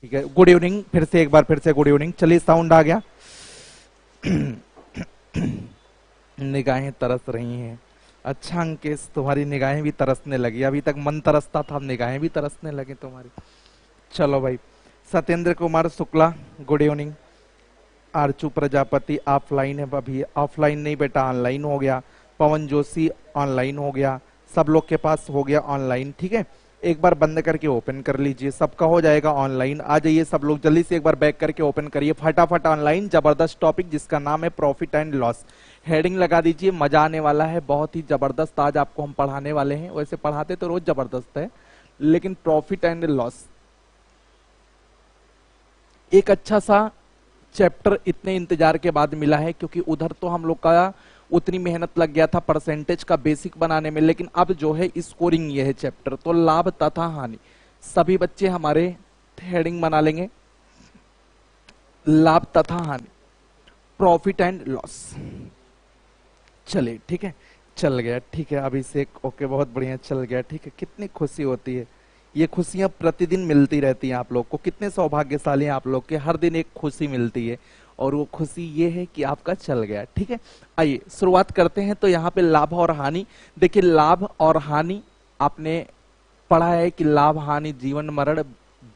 ठीक है, good evening, फिर से एक बार फिर से गुड इवनिंग। चलिए साउंड आ गया। निगाहें तरस रही हैं। अच्छा अंकेश, तुम्हारी निगाहें भी तरसने लगी। अभी तक मन तरसता था, अब निगाहें भी तरसने लगी तुम्हारी। चलो भाई। Satyendra Kumar Shukla, good evening. Archu Prajapati offline है, अभी ऑफलाइन नहीं बेटा, ऑनलाइन हो गया। पवन जोशी ऑनलाइन हो गया। सब लोग के पास हो गया ऑनलाइन, ठीक है। एक बार बंद करके ओपन कर लीजिए, सबका हो जाएगा ऑनलाइन। आ जाइए सब लोग, जल्दी से एक बार बैक करके ओपन करिए फटाफट ऑनलाइन। जबरदस्त टॉपिक जिसका नाम है प्रॉफिट एंड लॉस। हेडिंग लगा दीजिए, मजा आने वाला है, बहुत ही जबरदस्त आज आपको हम पढ़ाने वाले हैं। वैसे पढ़ाते तो रोज जबरदस्त है, लेकिन प्रॉफिट एंड लॉस एक अच्छा सा चैप्टर इतने इंतजार के बाद मिला है, क्योंकि उधर तो हम लोग का उतनी मेहनत लग गया था परसेंटेज का बेसिक बनाने में, लेकिन अब जो है स्कोरिंग ये है चैप्टर। तो लाभ तथा हानि, सभी बच्चे हमारे हेडिंग बना लेंगे, लाभ तथा हानि, प्रॉफिट एंड लॉस। चलिए ठीक है, चल गया, ठीक है अभिषेक, ओके बहुत बढ़िया, चल गया, ठीक है। कितनी खुशी होती है, ये खुशियां प्रतिदिन मिलती रहती हैं आप लोग को। कितने सौभाग्यशाली हैं आप लोग के, हर दिन एक खुशी मिलती है, और वो खुशी ये है कि आपका चल गया, ठीक है। आइए शुरुआत करते हैं। तो यहाँ पे लाभ और हानि, देखिए लाभ और हानि आपने पढ़ा है कि लाभ हानि जीवन मरण,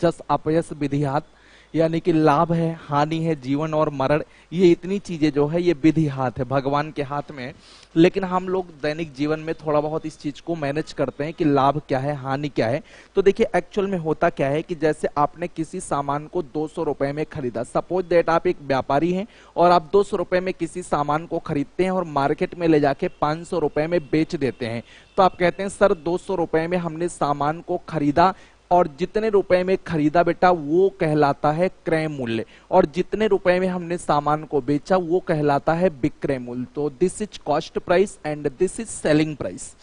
जस अपयस विधिहात, यानी कि लाभ है, हानि है, जीवन और मरण, ये इतनी चीजें जो है ये विधि हाथ है, भगवान के हाथ में है। लेकिन हम लोग दैनिक जीवन में थोड़ा बहुत इस चीज को मैनेज करते हैं कि लाभ क्या है, हानि क्या है। तो देखिए एक्चुअल में होता क्या है कि जैसे आपने किसी सामान को 200 रुपए में खरीदा, सपोज दैट आप एक व्यापारी हैं और आप 200 रुपए में किसी सामान को खरीदते हैं और मार्केट में ले जाके 500 रुपए में बेच देते हैं। तो आप कहते हैं सर 200 रुपए में हमने सामान को खरीदा, और जितने रुपए में खरीदा बेटा वो कहलाता है क्रय मूल्य, और जितने रुपए में हमने सामान को बेचा वो कहलाता है विक्रय मूल्य। तो this is cost price and this is selling price.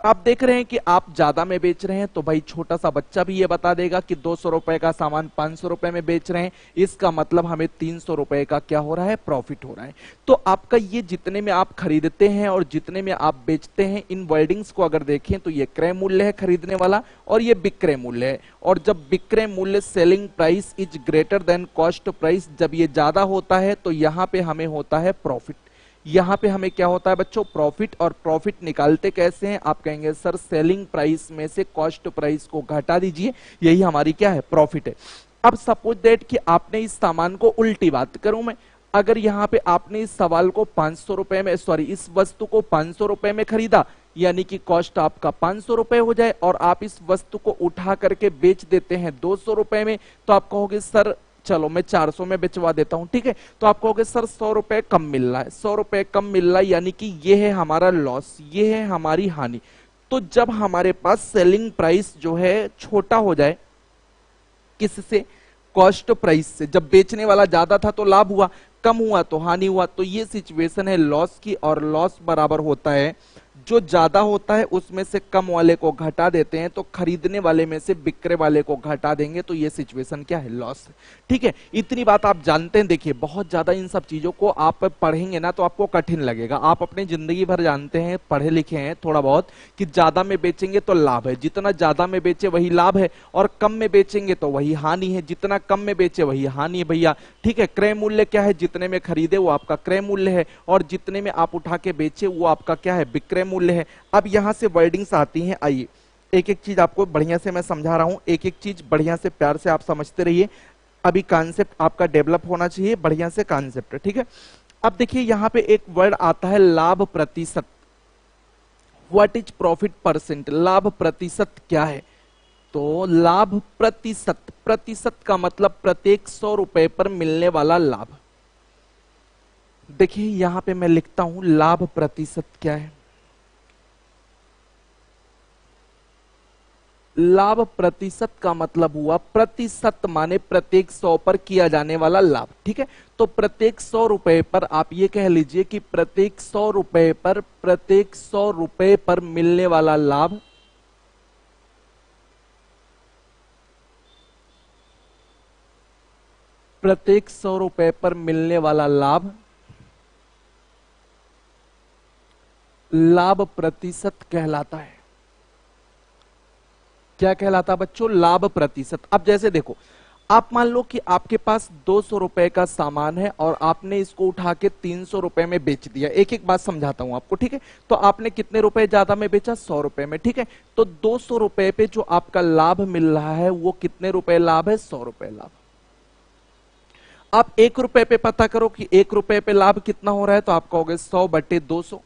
आप देख रहे हैं कि आप ज्यादा में बेच रहे हैं, तो भाई छोटा सा बच्चा भी ये बता देगा कि 200 रुपए का सामान 500 रुपए में बेच रहे हैं, इसका मतलब हमें 300 रुपए का क्या हो रहा है, प्रॉफिट हो रहा है। तो आपका ये जितने में आप खरीदते हैं और जितने में आप बेचते हैं, इन वर्डिंग्स को अगर देखें तो ये क्रय मूल्य है खरीदने वाला, और ये विक्रय मूल्य है। और जब विक्रय मूल्य selling price is greater than cost price, जब ये ज्यादा होता है तो यहां पे हमें होता है प्रॉफिट। यहां पे हमें क्या होता है बच्चों, प्रॉफिट। और प्रॉफिट निकालते कैसे हैं, आप कहेंगे सर सेलिंग प्राइस में से कॉस्ट प्राइस को घटा दीजिए, यही हमारी क्या है, प्रॉफिट है। अब सपोज दैट कि आपने इस सामान को, उल्टी बात करूं मैं, अगर यहां पे आपने इस सवाल को 500 रुपए में, सॉरी इस वस्तु को 500 रुपए में खरीदा, यानी कि कॉस्ट आपका 500 रुपए हो जाए, और आप इस वस्तु को उठा करके बेच देते हैं 200 रुपए में, तो आप कहोगे सर चलो मैं 400 में बेचवा देता हूं, ठीक है। तो आप कहोगे सर 100 रुपए कम मिल रहा है, 100 रुपए कम मिल रहा है, यानी कि ये है हमारा लॉस, ये है हमारी हानि। तो जब हमारे पास सेलिंग प्राइस जो है छोटा हो जाए, किससे, कॉस्ट प्राइस से, जब बेचने वाला ज्यादा था तो लाभ हुआ, कम हुआ तो हानि हुआ, तो ये सिचुएशन है लॉस की। और लॉस बराबर होता है, जो ज्यादा होता है उसमें से कम वाले को घटा देते हैं, तो खरीदने वाले में से बिक्रे वाले को घटा देंगे, तो ये सिचुएशन क्या है, लॉस। ठीक है, इतनी बात आप जानते हैं। देखिए बहुत ज्यादा इन सब चीजों को आप पढ़ेंगे ना तो आपको कठिन लगेगा। आप अपनी जिंदगी भर जानते हैं, पढ़े लिखे हैं थोड़ा बहुत, कि ज्यादा में बेचेंगे तो लाभ है, जितना ज्यादा में बेचे वही लाभ है, और कम में बेचेंगे तो वही हानि है, जितना कम में बेचे वही हानि है भैया। ठीक है, क्रय मूल्य क्या है, जितने में खरीदे वो आपका क्रय मूल्य है, और जितने में आप उठा के बेचे वो आपका क्या है, विक्रय मूल्य है। अब यहां से वर्डिंग्स आती हैं, आइए एक एक चीज आपको बढ़िया से मैं समझा रहा हूं, एक एक चीज बढ़िया से प्यार से आप समझते रहिए। अभी कॉन्सेप्ट आपका डेवलप होना चाहिए बढ़िया से कॉन्सेप्ट, ठीक है। अब देखिए यहां पे एक वर्ड आता है लाभ प्रतिशत। व्हाट इज प्रॉफिट परसेंट, लाभ प्रतिशत क्या है। तो लाभ प्रतिशत, प्रतिशत का मतलब प्रत्येक 100 रुपए पर मिलने वाला लाभ। देखिए यहां पे मैं लिखता हूं लाभ प्रतिशत क्या है। लाभ प्रतिशत का मतलब हुआ, प्रतिशत माने प्रत्येक 100 पर किया जाने वाला लाभ, ठीक है। तो प्रत्येक 100 रुपए पर आप ये कह लीजिए कि प्रत्येक 100 रुपए पर, प्रत्येक 100 रुपए पर मिलने वाला लाभ, प्रत्येक 100 रुपए पर मिलने वाला लाभ, लाभ प्रतिशत कहलाता है। क्या कहलाता है बच्चों, लाभ प्रतिशत। अब जैसे देखो, आप मान लो कि आपके पास 200 रुपए का सामान है और आपने इसको उठा के 300 रुपए में बेच दिया। एक एक बात समझाता हूं आपको, ठीक है। तो आपने कितने रुपए ज्यादा में बेचा? 100 रुपए में, ठीक है। तो 200 रुपए पे जो आपका लाभ मिल रहा है वो कितने रुपए लाभ है? 100 रुपए लाभ। आप 1 रुपए पे पता करो कि 1 रुपए पे लाभ कितना हो रहा है, तो आप कहोगे 100/200,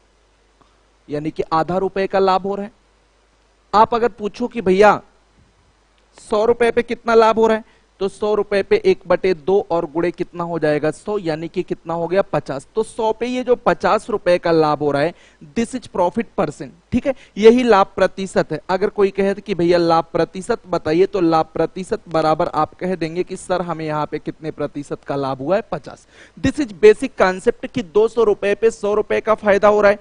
यानी कि आधा रुपए का लाभ हो रहा है। आप अगर पूछो कि भैया 100 रुपए पे कितना लाभ हो रहा है, तो 100 रुपए पे 1/2 और गुणे कितना हो जाएगा? 100, यानी कि कितना हो गया? 50। तो 100 पे ये जो 50 रुपए का लाभ हो रहा है, दिस इज प्रॉफिट परसेंट, ठीक है। यही लाभ प्रतिशत है। अगर कोई कहे कि भैया लाभ प्रतिशत बताइए, तो लाभ प्रतिशत बराबर आप कह देंगे कि सर हमें यहाँ पे कितने प्रतिशत का लाभ हुआ है? 50। दिस इज बेसिक कॉन्सेप्ट कि 200 रुपए पे 100 रुपए का फायदा हो रहा है,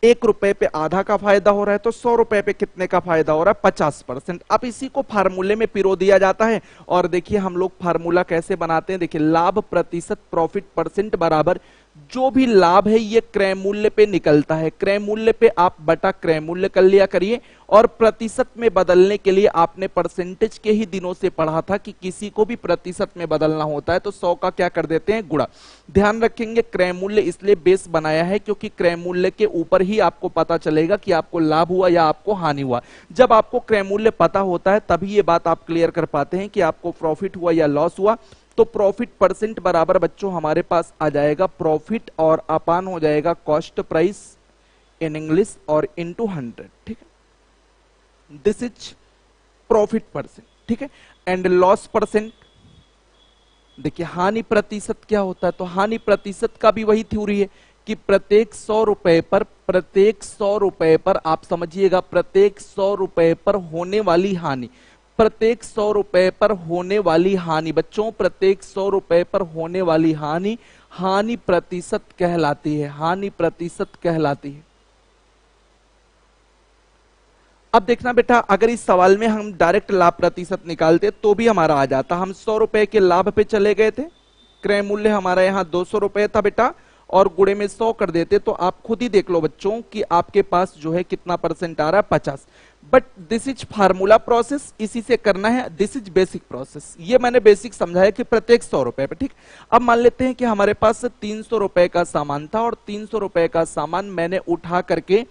1 रुपए पे आधा का फायदा हो रहा है, तो 100 रुपए पे कितने का फायदा हो रहा है? 50%। अब इसी को फार्मूले में पिरो दिया जाता है। और देखिए हम लोग फार्मूला कैसे बनाते हैं, देखिए लाभ प्रतिशत प्रॉफिट परसेंट बराबर जो भी लाभ है ये क्रय मूल्य पे निकलता है। क्रय मूल्य पे आप बटा क्रय मूल्य कर लिया करिए। और प्रतिशत में बदलने के लिए आपने परसेंटेज के ही दिनों से पढ़ा था कि किसी को भी प्रतिशत में बदलना होता है तो 100 का क्या कर देते हैं? गुणा। ध्यान रखेंगे क्रय मूल्य इसलिए बेस बनाया है क्योंकि क्रय मूल्य के ऊपर ही आपको पता चलेगा कि आपको लाभ हुआ या आपको हानि हुआ। जब आपको क्रय मूल्य पता होता है तभी ये बात आप क्लियर कर पाते हैं कि आपको प्रॉफिट हुआ या लॉस हुआ। तो प्रॉफिट परसेंट बराबर बच्चों हमारे पास आ जाएगा प्रॉफिट और अपान हो जाएगा कॉस्ट प्राइस इन इंग्लिश और इनटू 100, ठीक है। दिस इज प्रॉफिट परसेंट, ठीक है। एंड लॉस परसेंट, देखिए हानि प्रतिशत क्या होता है, तो हानि प्रतिशत का भी वही थ्योरी है कि प्रत्येक 100 रुपए पर, प्रत्येक 100 रुपए पर आप समझिएगा, प्रत्येक 100 रुपए पर होने वाली हानि, प्रत्येक 100 रुपए पर होने वाली हानि बच्चों, प्रत्येक 100 रुपए पर होने वाली हानि हानि प्रतिशत कहलाती है, हानि प्रतिशत कहलाती है। अब देखना बेटा, अगर इस सवाल में हम डायरेक्ट लाभ प्रतिशत निकालते तो भी हमारा आ जाता। हम 100 रुपए के लाभ पे चले गए थे, क्रय मूल्य हमारा यहां 200 रुपए था बेटा, और गुणे में 100 कर देते तो आप खुद ही देख लो बच्चों कि आपके पास जो है कितना परसेंट आ रहा है? 50। But this is formula process, इसी से करना है। दिस इज बेसिक प्रोसेस, ये मैंने बेसिक समझाया कि प्रत्येक 100 रुपए पे, ठीक। अब मान लेते हैं कि हमारे पास 300 रुपए का सामान था और 300 रुपए का सामान मैंने उठा करके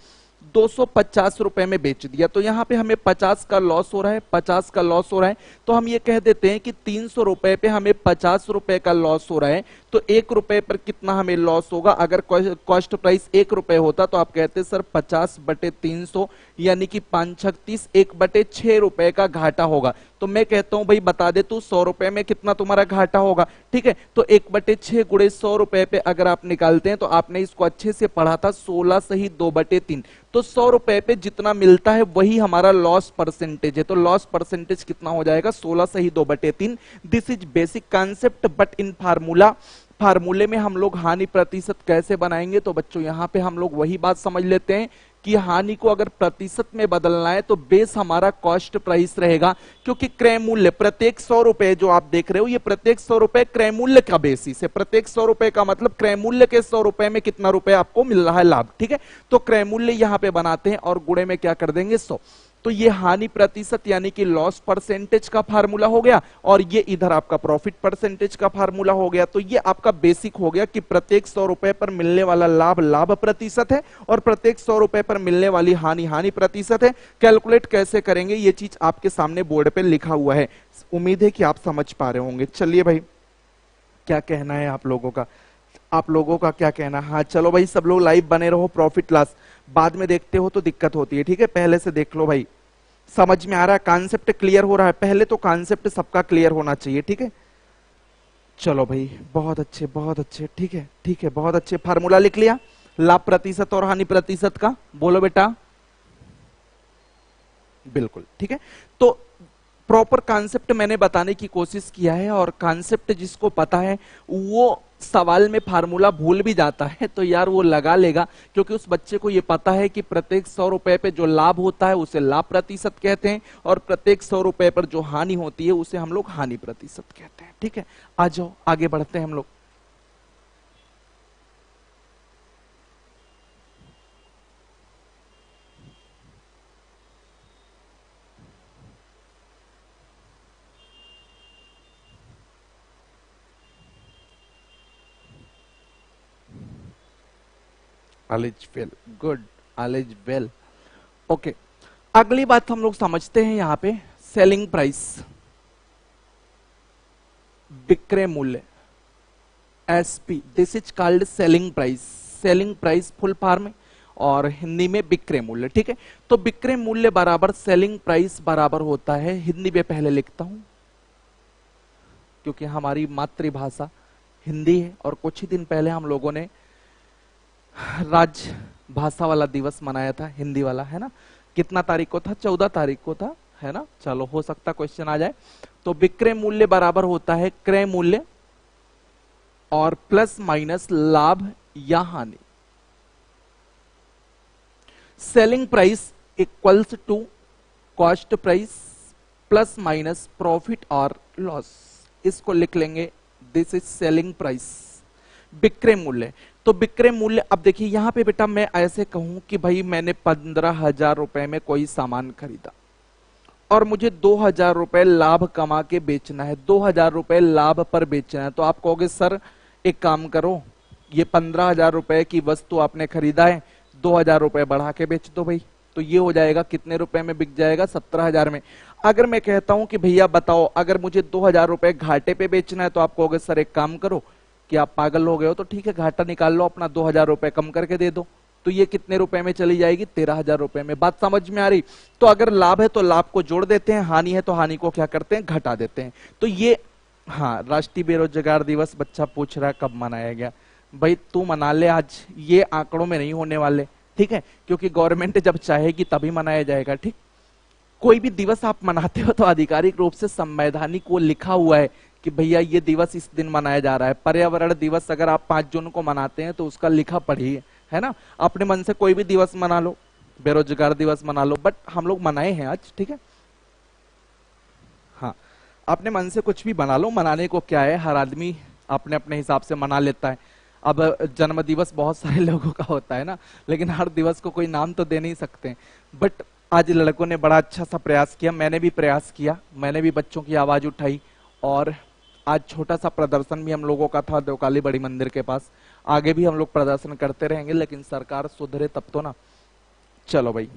250 रुपए में बेच दिया। तो यहां पे हमें 50 का लॉस हो रहा है, 50 का लॉस हो रहा है। तो हम ये कह देते हैं कि 300 रुपए पे हमें 50 रुपए का लॉस हो रहा है। तो 1 रुपए पर कितना हमें लॉस होगा? अगर कॉस्ट प्राइस 1 रुपए होता तो आप कहते सर 50/300, यानी कि 5×36 1/6 रुपए का घाटा होगा। तो मैं कहता हूं भाई बता दे तू 100 रुपए में कितना तुम्हारा घाटा होगा, ठीक है। तो 1/6 गुणे 100 रुपए पे अगर आप निकालते हैं तो आपने इसको अच्छे से पढ़ा था, 16 सही 2/3। तो 100 रुपए पे जितना मिलता है वही हमारा लॉस परसेंटेज है। तो लॉस परसेंटेज कितना हो जाएगा? 16 सही 2/3। This is basic concept, but in formula, फार्मूले में हम लोग हानि प्रतिशत कैसे बनाएंगे? तो बच्चों यहां पे हम लोग वही बात समझ लेते हैं कि हानि को अगर प्रतिशत में बदलना है तो बेस हमारा कॉस्ट प्राइस रहेगा, क्योंकि क्रय मूल्य प्रत्येक 100 रुपए जो आप देख रहे हो ये प्रत्येक 100 रुपए क्रय मूल्य का बेसिस है। प्रत्येक 100 रुपए का मतलब क्रय मूल्य के 100 रुपए में कितना रुपए आपको मिल रहा है लाभ, ठीक है। तो क्रय मूल्य यहां पे बनाते हैं और गुणे में क्या कर देंगे? 100। तो ये हानि प्रतिशत यानी कि लॉस परसेंटेज का फार्मूला हो गया, और ये इधर आपका प्रॉफिट परसेंटेज का फार्मूला हो गया। तो ये आपका बेसिक हो गया कि प्रत्येक 100 रुपए पर मिलने वाला लाभ लाभ प्रतिशत है और प्रत्येक 100 रुपए पर मिलने वाली हानि हानि प्रतिशत है। कैलकुलेट कैसे करेंगे ये चीज आपके सामने बोर्ड पे लिखा हुआ है, उम्मीद है कि आप समझ पा रहे होंगे। चलिए भाई, क्या कहना है आप लोगों का? आप लोगों का क्या कहना है? हाँ चलो भाई, सब लोग लाइव बने रहो। प्रॉफिट लॉस बाद में देखते हो तो दिक्कत होती है, ठीक है। पहले से देख लो भाई, समझ में आ रहा है? कॉन्सेप्ट क्लियर हो रहा है? पहले तो कॉन्सेप्ट सबका क्लियर होना चाहिए, ठीक है। चलो भाई, बहुत अच्छे बहुत अच्छे, ठीक है ठीक है, बहुत अच्छे। फार्मूला लिख लिया लाभ प्रतिशत और हानि प्रतिशत का? बोलो बेटा। बिल्कुल ठीक है। तो प्रॉपर कॉन्सेप्ट मैंने बताने की कोशिश किया है, और कॉन्सेप्ट जिसको पता है वो सवाल में फार्मूला भूल भी जाता है तो यार वो लगा लेगा, क्योंकि उस बच्चे को ये पता है कि प्रत्येक 100 रुपए पे जो लाभ होता है उसे लाभ प्रतिशत कहते हैं, और प्रत्येक 100 रुपए पर जो हानि होती है उसे हम लोग हानि प्रतिशत कहते हैं, ठीक है। आ जाओ आगे बढ़ते हैं हम लोग। All is well, good, all is well. Okay, अगली बात हम लोग समझते हैं यहां पे सेलिंग प्राइस, विक्रय मूल्य, SP, this is called selling price. Selling price full form और हिंदी में विक्रय मूल्य, ठीक है। तो विक्रय मूल्य बराबर सेलिंग प्राइस बराबर होता है, हिंदी में पहले लिखता हूं क्योंकि हमारी मातृभाषा हिंदी है और कुछ ही दिन पहले हम लोगों ने राजभाषा वाला दिवस मनाया था, हिंदी वाला, है ना। कितना तारीख को था? 14 तारीख को था, है ना। चलो, हो सकता क्वेश्चन आ जाए। तो विक्रय मूल्य बराबर होता है क्रय मूल्य और प्लस माइनस लाभ या हानि। Selling price equals to cost price plus minus profit और लॉस, इसको लिख लेंगे, दिस इज सेलिंग प्राइस, विक्रय मूल्य। तो विक्रय मूल्य, अब देखिए यहां पे बेटा मैं ऐसे कहूं कि भाई मैंने 15,000 रुपए में कोई सामान खरीदा और मुझे 2,000 रुपए लाभ कमा के बेचना है, 2,000 रुपए लाभ पर बेचना है। तो आप कहोगे सर एक काम करो, ये 15,000 रुपए की वस्तु आपने खरीदा है, 2,000 रुपए बढ़ा के बेच दो भाई। तो ये हो जाएगा कितने रुपए में बिक जाएगा? 17,000 में। अगर मैं कहता हूं कि भैया बताओ अगर मुझे 2,000 रुपए घाटे पे बेचना है, तो आप कहोगे सर एक काम करो कि आप पागल हो गए हो, तो ठीक है घाटा निकाल लो अपना, 2,000 रुपए कम करके दे दो। तो ये कितने रुपए में चली जाएगी? 13,000 रुपए में। बात समझ में आ रही? तो अगर लाभ है तो लाभ को जोड़ देते हैं, हानि है तो हानि को क्या करते हैं? घटा देते हैं। तो ये, हाँ, राष्ट्रीय बेरोजगार दिवस बच्चा पूछ रहा है कब मनाया गया? भाई तू मना ले आज, ये आंकड़ों में नहीं होने वाले, ठीक है, क्योंकि गवर्नमेंट जब चाहेगी तभी मनाया जाएगा, ठीक। कोई भी दिवस आप मनाते हो तो आधिकारिक रूप से संवैधानिक वो लिखा हुआ है कि भैया ये दिवस इस दिन मनाया जा रहा है। पर्यावरण दिवस अगर आप 5 जून को मनाते हैं तो उसका लिखा पढ़िए, है ना। अपने मन से कोई भी दिवस मना लो, बेरोजगार दिवस मना लो, बट हम लोग मनाए हैं आज, ठीक है। हाँ, अपने मन से कुछ भी बना लो, मनाने को क्या है, हर आदमी अपने अपने हिसाब से मना लेता है। अब जन्म दिवस बहुत सारे लोगों का होता है ना, लेकिन हर दिवस को कोई नाम तो दे नहीं सकते। बट आज लड़कों ने बड़ा अच्छा सा प्रयास किया, मैंने भी प्रयास किया, मैंने भी बच्चों की आवाज उठाई और आज छोटा सा प्रदर्शन भी हम लोगों का था देवकाली बड़ी मंदिर के पास। आगे भी हम लोग प्रदर्शन करते रहेंगे, लेकिन सरकार सुधरे तब तो ना। चलो भाई,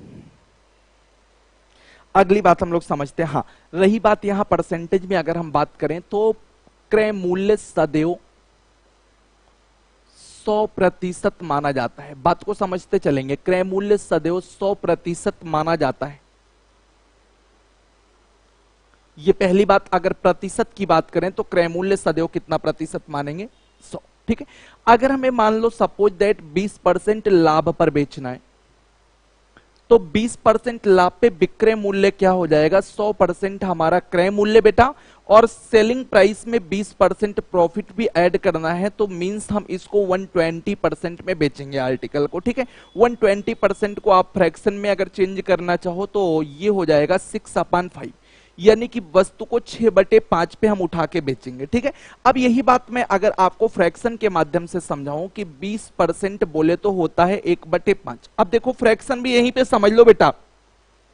अगली बात हम लोग समझते हैं। हाँ, रही बात यहां परसेंटेज में अगर हम बात करें तो क्रय मूल्य सदैव 100% माना जाता है। बात को समझते चलेंगे, क्रय मूल्य सदैव 100% माना जाता है। ये पहली बात। अगर प्रतिशत की बात करें तो क्रय मूल्य सदैव कितना प्रतिशत मानेंगे? 100, ठीक है। अगर हमें मान लो सपोज दैट 20% लाभ पर बेचना है, तो 20% लाभ पे विक्रय मूल्य क्या हो जाएगा? 100% हमारा क्रय मूल्य बेटा, और सेलिंग प्राइस में 20% प्रॉफिट भी ऐड करना है, तो मींस हम इसको 120% में बेचेंगे आर्टिकल को, ठीक है। 120% को आप फ्रैक्शन में अगर चेंज करना चाहो तो ये हो जाएगा 6/5, यानी कि वस्तु को 6/5 पे हम उठा के बेचेंगे, ठीक है। अब यही बात मैं अगर आपको फ्रैक्शन के माध्यम से समझाऊं कि 20% बोले तो होता है 1/5। अब देखो फ्रैक्शन भी यहीं पे समझ लो बेटा,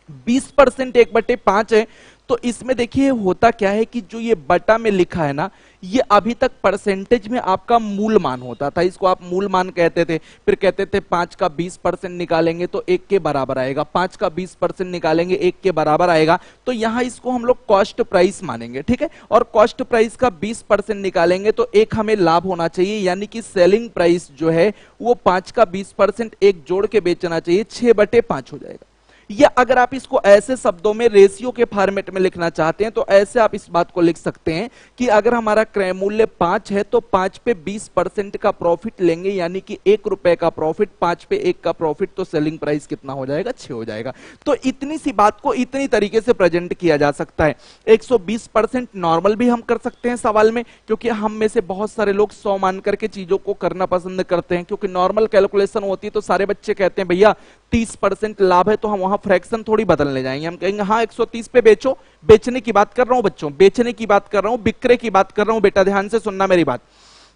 20% 1/5 है, तो इसमें देखिए होता क्या है कि जो ये बटा में लिखा है ना, ये अभी तक परसेंटेज में आपका मूल मान होता था, इसको आप मूल मान कहते थे। फिर कहते थे 5 का 20% निकालेंगे तो 1 के बराबर आएगा, 5 का 20% निकालेंगे 1 के बराबर आएगा। तो यहां इसको हम लोग कॉस्ट प्राइस मानेंगे, ठीक है। और कॉस्ट प्राइस का 20% निकालेंगे तो 1 हमें लाभ होना चाहिए, यानी कि सेलिंग प्राइस जो है वो 5 का 20% 1 जोड़ के बेचना चाहिए, 6/5 हो जाएगा। या अगर आप इसको ऐसे शब्दों में रेशियो के फॉर्मेट में लिखना चाहते हैं तो ऐसे आप इस बात को लिख सकते हैं कि अगर हमारा क्रय मूल्य 5 है तो 5 पे 20% का प्रॉफिट लेंगे, यानी कि 1 रुपए का प्रॉफिट, 5 पे 1 का प्रॉफिट, तो सेलिंग प्राइस कितना हो जाएगा? 6 हो जाएगा। तो इतनी सी बात को इतनी तरीके से प्रेजेंट किया जा सकता है। 120% नॉर्मल भी हम कर सकते हैं सवाल में, क्योंकि हम में से बहुत सारे लोग 100 मान करके चीजों को करना पसंद करते हैं, क्योंकि नॉर्मल कैलकुलेशन होती है तो सारे बच्चे कहते हैं भैया 30% लाभ है, तो हम वहां फ्रैक्शन थोड़ी बदलने जाएंगे, हम कहेंगे हाँ 130 पे बेचो। बेचने की बात कर रहा हूं बच्चों, बेचने की बात कर रहा हूं, विक्रय की बात कर रहा हूं। बेटा ध्यान से सुनना मेरी बात,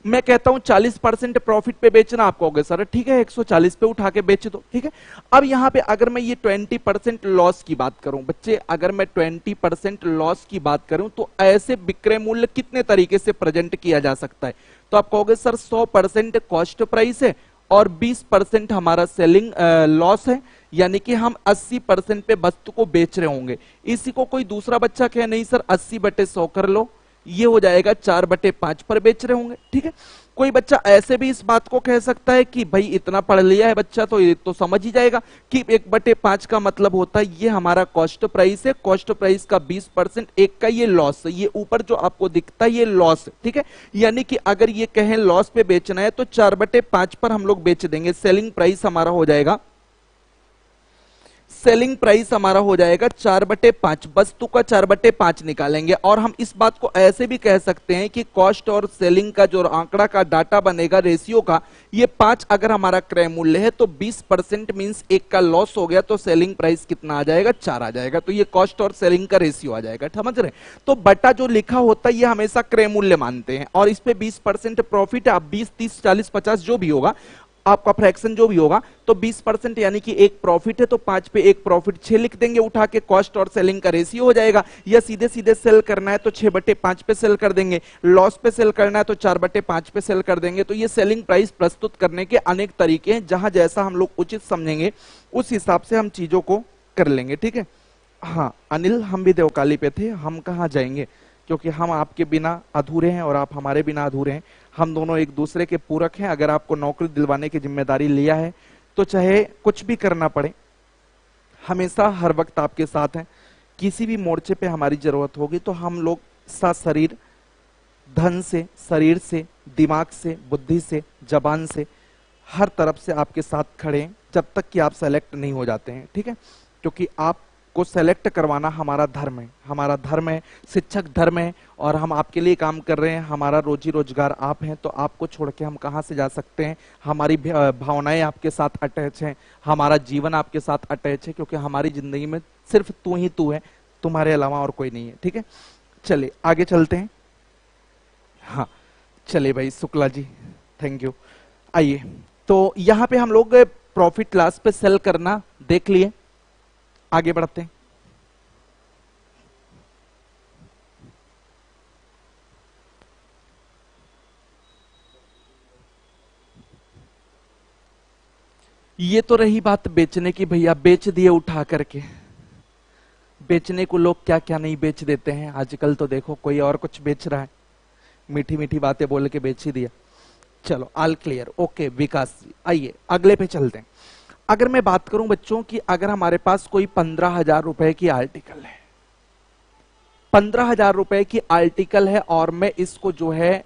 मैं कहता हूं 40% प्रॉफिट पे बेचना, आप कहोगे सर ठीक है 140 पे उठा के बेच दो, ठीक है। अब यहां पे अगर मैं ये 20% लॉस की बात करूं बच्चे, अगर मैं 20% लॉस की बात करूं तो ऐसे विक्रय मूल्य कितने तरीके से प्रेजेंट किया जा सकता है? तो आप कहोगे सर 100% कॉस्ट प्राइस है और 20% हमारा सेलिंग लॉस है, यानी कि हम 80% पे वस्तु को बेच रहे होंगे। इसी को कोई दूसरा बच्चा कहे नहीं सर 80/100 कर लो, ये हो जाएगा 4/5 पर बेच रहे होंगे। ठीक है, कोई बच्चा ऐसे भी इस बात को कह सकता है कि भाई इतना पढ़ लिया है बच्चा तो ये तो समझ ही जाएगा कि 1/5 का मतलब होता है ये हमारा कॉस्ट प्राइस है, कॉस्ट प्राइस का 20% एक का ये लॉस है, ये ऊपर जो आपको दिखता है ये लॉस है। ठीक है, यानी कि अगर ये कहें लॉस पे बेचना है तो 4/5 पर हम लोग बेच देंगे। सेलिंग प्राइस हमारा हो जाएगा, सेलिंग प्राइस हमारा हो जाएगा 4/5, वस्तु का 4/5 निकालेंगे। और हम इस बात को ऐसे भी कह सकते हैं कि कॉस्ट और सेलिंग का जो आंकड़ा का डाटा बनेगा रेशियो का, ये 5 अगर हमारा क्रय मूल्य है तो 20% मींस एक का लॉस हो गया, तो सेलिंग प्राइस कितना आ जाएगा 4 आ जाएगा। तो ये कॉस्ट और सेलिंग का रेशियो आ जाएगा, समझ रहे? तो बटा जो लिखा होता है ये हमेशा क्रय मूल्य मानते हैं, और इस पे 20% प्रॉफिट है। अब 20, 30, 40, 50 जो भी होगा आपका फ्रैक्शन जो भी होगा, तो 20% यानी कि एक प्रॉफिट है तो 5 पे एक प्रॉफिट 6 लिख देंगे उठा के, कॉस्ट और सेलिंग का रेशियो हो जाएगा। या सीधे सीधे सेल करना है तो 6/5 पे सेल कर देंगे, लॉस पे सेल करना है तो 4/5 पे सेल कर देंगे। तो ये सेलिंग प्राइस प्रस्तुत करने के अनेक तरीके हैं, जहां जैसा हम लोग उचित समझेंगे उस हिसाब से हम चीजों को कर लेंगे। ठीक है, हाँ अनिल, हम भी देवकाली पे थे, हम कहाँ जाएंगे, क्योंकि हम आपके बिना अधूरे हैं और आप हमारे बिना अधूरे हैं। हम दोनों एक दूसरे के पूरक हैं। अगर आपको नौकरी दिलवाने की जिम्मेदारी लिया है तो चाहे कुछ भी करना पड़े, हमेशा हर वक्त आपके साथ हैं। किसी भी मोर्चे पे हमारी जरूरत होगी तो हम लोग सशरीर, धन से, शरीर से, दिमाग से, बुद्धि से, जबान से, हर तरफ से आपके साथ खड़े हैं जब तक कि आप सेलेक्ट नहीं हो जाते हैं। ठीक है, क्योंकि आप को सेलेक्ट करवाना हमारा धर्म है, हमारा धर्म है, शिक्षक धर्म है, और हम आपके लिए काम कर रहे हैं। हमारा रोजी रोजगार आप हैं, तो आपको छोड़ के हम कहां से जा सकते हैं। हमारी भावनाएं आपके साथ अटैच हैं, हमारा जीवन आपके साथ अटैच है, क्योंकि हमारी जिंदगी में सिर्फ तू ही तू है, तुम्हारे अलावा और कोई नहीं है। ठीक है, चलिए आगे चलते हैं। हाँ चलिए भाई शुक्ला जी, थैंक यू। आइए, तो यहां पे हम लोग प्रॉफिट लॉस पे सेल करना देख लिए, आगे बढ़ते हैं। ये तो रही बात बेचने की, भैया बेच दिए उठा करके। बेचने को लोग क्या क्या नहीं बेच देते हैं आजकल, तो देखो कोई और कुछ बेच रहा है, मीठी मीठी बातें बोल के बेच ही दिया। चलो ऑल क्लियर, ओके विकास जी, आइए अगले पे चलते हैं। अगर मैं बात करूं बच्चों की, अगर हमारे पास कोई 15,000 रुपए की आर्टिकल है, 15,000 रुपए की आर्टिकल है, और मैं इसको जो है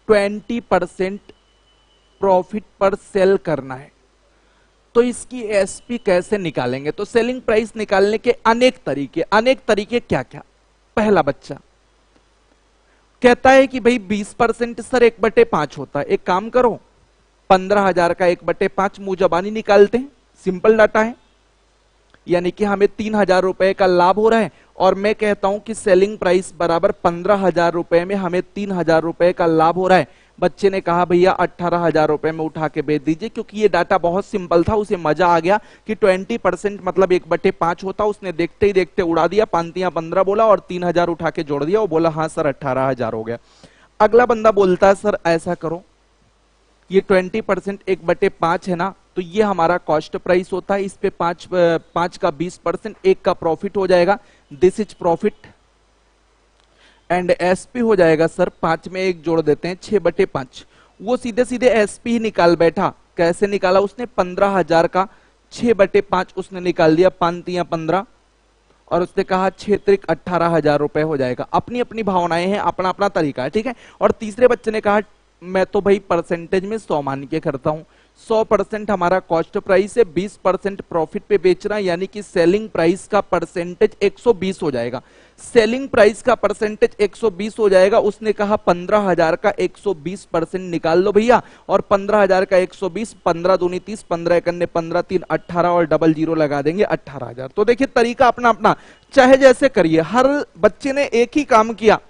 20% प्रॉफिट पर सेल करना है, तो इसकी एसपी कैसे निकालेंगे? तो सेलिंग प्राइस निकालने के अनेक तरीके क्या क्या? पहला बच्चा कहता है कि भाई 20% सर 1/5 होता है, एक काम करो 15,000 का 1/5 मुंह जबानी निकालते हैं, सिंपल डाटा है, यानी कि हमें 3,000 रुपए का लाभ हो रहा है, और मैं कहता हूं कि सेलिंग प्राइस बराबर 15,000 रुपए में हमें 3,000 रुपए का लाभ हो रहा है। बच्चे ने कहा भैया 18,000 रुपए में उठा के बेच दीजिए, क्योंकि ये डाटा बहुत सिंपल था, उसे मजा आ गया कि 20% मतलब 1/5 होता। उसने देखते ही देखते उड़ा दिया, 5×15 बोला और 3,000 उठा के जोड़ दिया, वो बोला हाँ सर 18,000 हो गया। अगला बंदा बोलता है सर ऐसा करो, ये 20% 1/5 है ना, तो ये हमारा कॉस्ट प्राइस होता है, इस पे 5 का 20% एक का प्रॉफिट हो जाएगा, this is profit, and SP हो जाएगा सर 5 में 1 जोड़ देते हैं 6/5। वो सीधे सीधे एसपी ही निकाल बैठा। कैसे निकाला उसने? 15,000 का 6/5 उसने निकाल दिया, 5×15, और उसने कहा 6×3 18,000 रुपए हो जाएगा। अपनी अपनी भावनाएं हैं, अपना अपना तरीका है, ठीक है। और तीसरे बच्चे ने कहा मैं तो भाई परसेंटेज में 100 मान के करता हूं, 100% हमारा कॉस्ट प्राइस है, 20% प्रॉफिट पे बेच रहा है, यानी कि सेलिंग प्राइस का परसेंटेज 120 हो जाएगा। सेलिंग प्राइस का परसेंटेज 120 हो जाएगा। उसने कहा 15,000 का 120% निकाल लो भैया, और 15,000 का 120, 15 दूनी 30, 15 एकन्ने 15, 3 18, और डबल जीरो लगा देंगे 18,000। तो देखिए तरीका अपना अपना, चाहे जैसे करिए, हर बच्चे ने एक ही काम किया,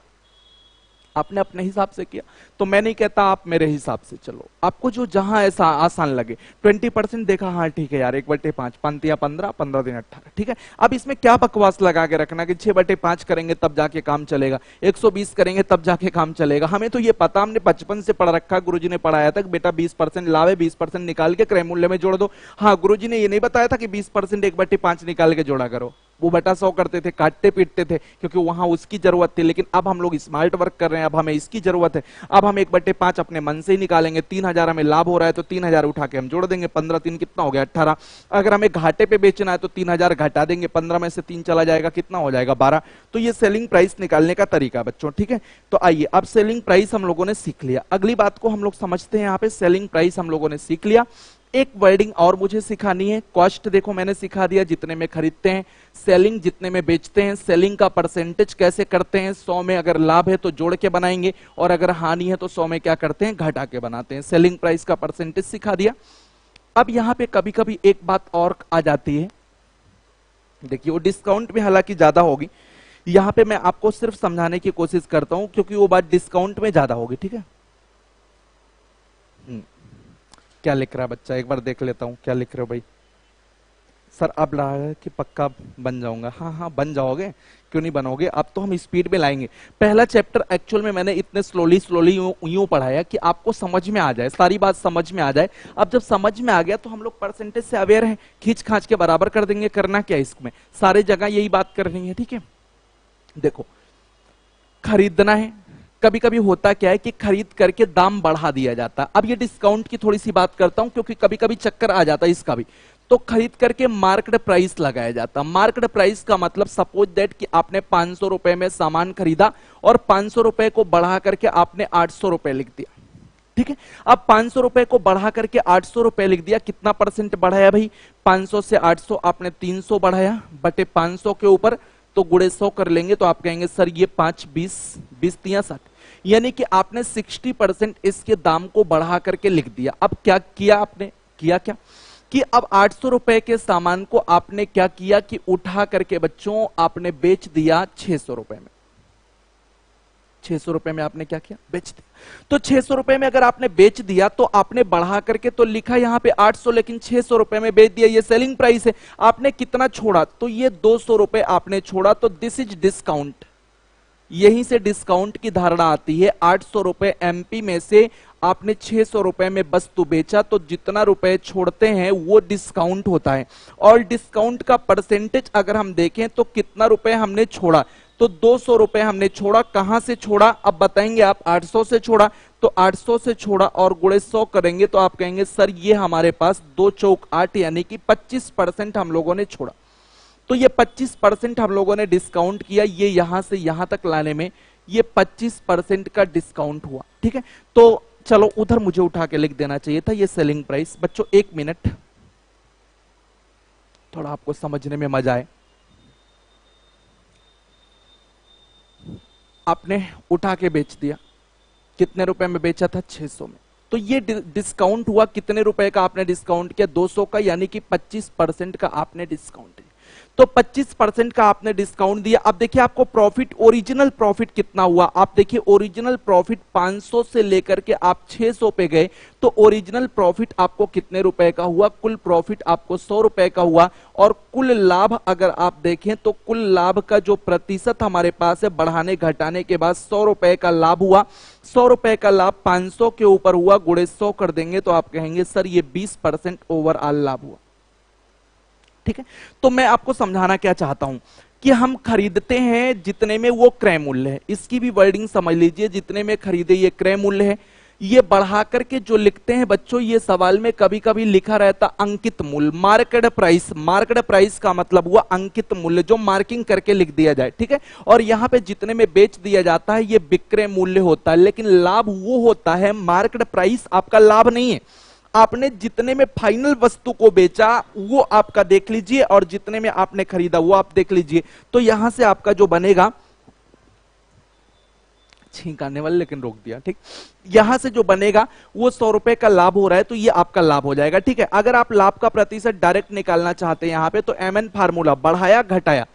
आपने अपने हिसाब से किया। तो मैं नहीं कहता आप मेरे हिसाब से चलो, आपको जो जहां ऐसा आसान लगे। 20% देखा, हाँ ठीक है यार, 1/5, 5 15, 15 दिन 18, ठीक है। अब इसमें क्या बकवास लगा के रखना कि 6/5 करेंगे तब जाके काम चलेगा, 120 करेंगे तब जाके काम चलेगा। हमें तो ये पता, हमने बचपन से पढ़ रखा, गुरुजी ने पढ़ाया था कि बेटा 20% लाभ है, 20% निकाल के क्रय मूल्य में जोड़ दो। हाँ, गुरुजी ने ये नहीं बताया था कि 20% 1/5 निकाल के जोड़ा करो। वो बटा 100 करते थे, काटते पीटते थे, क्योंकि वहां उसकी जरूरत थी। लेकिन अब हम लोग स्मार्ट वर्क कर रहे हैं, अब हमें इसकी जरूरत है। अब हम 1/5 अपने मन से ही निकालेंगे। 3000 हमें लाभ हो रहा है तो 3000 उठा के हम जोड़ देंगे। 15 3 कितना हो गया, 18। अगर हमें घाटे पे बेचना है तो 3000 घटा देंगे, 15 में से 3 चला जाएगा, कितना हो जाएगा, 12। तो ये सेलिंग प्राइस निकालने का तरीका बच्चों, ठीक है। तो आइए, अब सेलिंग प्राइस हम लोगों ने सीख लिया। अगली बात को हम लोग समझते हैं। यहाँ पे सेलिंग प्राइस हम लोगों ने सीख लिया। एक वर्डिंग और मुझे सिखानी है। कॉस्ट देखो मैंने सिखा दिया, जितने में खरीदते हैं। सेलिंग, जितने में बेचते हैं। सेलिंग का परसेंटेज कैसे करते हैं, 100 में अगर लाभ है तो जोड़ के बनाएंगे, और अगर हानि है तो 100 में क्या करते हैं, घटा के बनाते हैं। सेलिंग प्राइस का परसेंटेज सिखा दिया। अब यहां पे कभी कभी एक बात और आ जाती है, देखिए वो डिस्काउंट में हालांकि ज्यादा होगी, यहां पे मैं आपको सिर्फ समझाने की कोशिश करता हूं, क्योंकि वो बात डिस्काउंट में ज्यादा होगी, ठीक है। क्या लिख रहा है बच्चा, एक बार देख लेता हूं क्या लिख रहे हो भाई। सर अब लगा है कि पक्का बन जाऊंगा। हाँ हाँ बन जाओगे, क्यों नहीं बनोगे। अब तो हम स्पीड में लाएंगे। पहला चैप्टर एक्चुअल में मैंने इतने स्लोली यूं पढ़ाया कि आपको समझ में आ जाए, सारी बात समझ में आ जाए। अब जब समझ में आ गया तो हम लोग परसेंटेज से अवेयर हैं, खींच खांच के बराबर कर देंगे। करना क्या इसमें, सारे जगह यही बात करनी है, ठीक है। देखो, खरीदना है। कभी कभी होता क्या है कि खरीद करके दाम बढ़ा दिया जाता है। अब ये डिस्काउंट की थोड़ी सी बात करता हूं, क्योंकि कभी कभी चक्कर आ जाता है इसका भी। तो खरीद करके मार्केट प्राइस लगाया जाता है। मार्केट प्राइस का मतलब सपोज दैट कि आपने 500 रुपए में सामान खरीदा और 500 रुपए को बढ़ा करके आपने 800 रुपए लिख दिया, ठीक है। अब 500 रुपए को बढ़ा करके 800 रुपए लिख दिया। कितना परसेंट बढ़ाया भाई, 500 से 800 आपने 300 बढ़ाया, बटे 500 के ऊपर तो गुणे 100 कर लेंगे। तो आप कहेंगे सर ये 5 20 20 3 60, यानी कि आपने 60% इसके दाम को बढ़ा करके लिख दिया। अब क्या किया आपने, किया क्या कि अब 800 रुपए के सामान को आपने क्या किया कि उठा करके बच्चों आपने बेच दिया 600 रुपए में। 600 रुपए में आपने क्या किया, बेच दिया। तो 600 रुपए में अगर आपने बेच दिया तो आपने बढ़ा करके तो लिखा यहां पे 800, लेकिन 600 रुपए में बेच दिया, ये सेलिंग प्राइस है। आपने कितना छोड़ा, तो ये 200 रुपए आपने छोड़ा। तो दिस इज डिस्काउंट। यहीं से डिस्काउंट की धारणा आती है। 800 रुपए एमपी में से आपने 600 रुपए में वस्तु बेचा, तो जितना रुपए छोड़ते हैं वो डिस्काउंट होता है। और डिस्काउंट का परसेंटेज अगर हम देखें तो कितना रुपए हमने छोड़ा, तो 200 रुपए हमने छोड़ा। कहां से छोड़ा, अब बताएंगे आप। 800 से छोड़ा, तो 800 से छोड़ा और गुणे 100 करेंगे तो आप कहेंगे सर ये हमारे पास 2 चौक 8, यानी कि 25% हम लोगों ने छोड़ा। तो ये 25% हम लोगों ने डिस्काउंट किया। ये यहां से यहां तक लाने में ये 25% का डिस्काउंट हुआ, ठीक है। तो चलो उधर मुझे उठा के लिख देना चाहिए था ये सेलिंग प्राइस। बच्चों 1 मिनट, थोड़ा आपको समझने में मजा आए। आपने उठा के बेच दिया, कितने रुपए में बेचा था, 600 में। तो ये डिस्काउंट हुआ, कितने रुपए का आपने डिस्काउंट किया, 200 का, यानी कि 25% का आपने डिस्काउंट दिया। तो 25% का आपने डिस्काउंट दिया। अब देखिए आपको प्रॉफिट, ओरिजिनल प्रॉफिट कितना हुआ। आप देखिए ओरिजिनल प्रॉफिट 500 से लेकर के आप 600 पे गए, तो ओरिजिनल प्रॉफिट आपको कितने रुपए का हुआ, कुल प्रॉफिट आपको 100 रुपए का हुआ। और कुल लाभ अगर आप देखें तो कुल लाभ का जो प्रतिशत हमारे पास है, बढ़ाने घटाने के बाद 100 रुपए का लाभ हुआ। 100 रुपए का लाभ 500 के ऊपर हुआ, गुणे 100 कर देंगे तो आप कहेंगे सर ये 20% ओवरऑल लाभ हुआ, ठीक है। तो मैं आपको समझाना क्या चाहता हूं कि हम खरीदते हैं जितने में वो क्रय मूल्य है। इसकी भी वर्डिंग समझ लीजिए, जितने में खरीदे ये क्रय मूल्य है। ये बढ़ा करके जो लिखते हैं बच्चों, ये सवाल में कभी कभी लिखा रहता अंकित मूल्य, मार्केट प्राइस। मार्केट प्राइस का मतलब हुआ अंकित मूल्य, जो मार्किंग करके लिख दिया जाए, ठीक है। और यहां पे जितने में बेच दिया जाता है ये विक्रय मूल्य होता है। लेकिन लाभ वो होता है, मार्केट प्राइस आपका लाभ नहीं है। आपने जितने में फाइनल वस्तु को बेचा वो आपका देख लीजिए, और जितने में आपने खरीदा वो आप देख लीजिए। तो यहां से आपका जो बनेगा, छींक आने वाले लेकिन रोक दिया, ठीक। यहां से जो बनेगा वो 100 रुपए का लाभ हो रहा है, तो ये आपका लाभ हो जाएगा, ठीक है। अगर आप लाभ का प्रतिशत डायरेक्ट निकालना चाहते हैं यहां पे, तो MN फार्मूला बढ़ाया घटाया,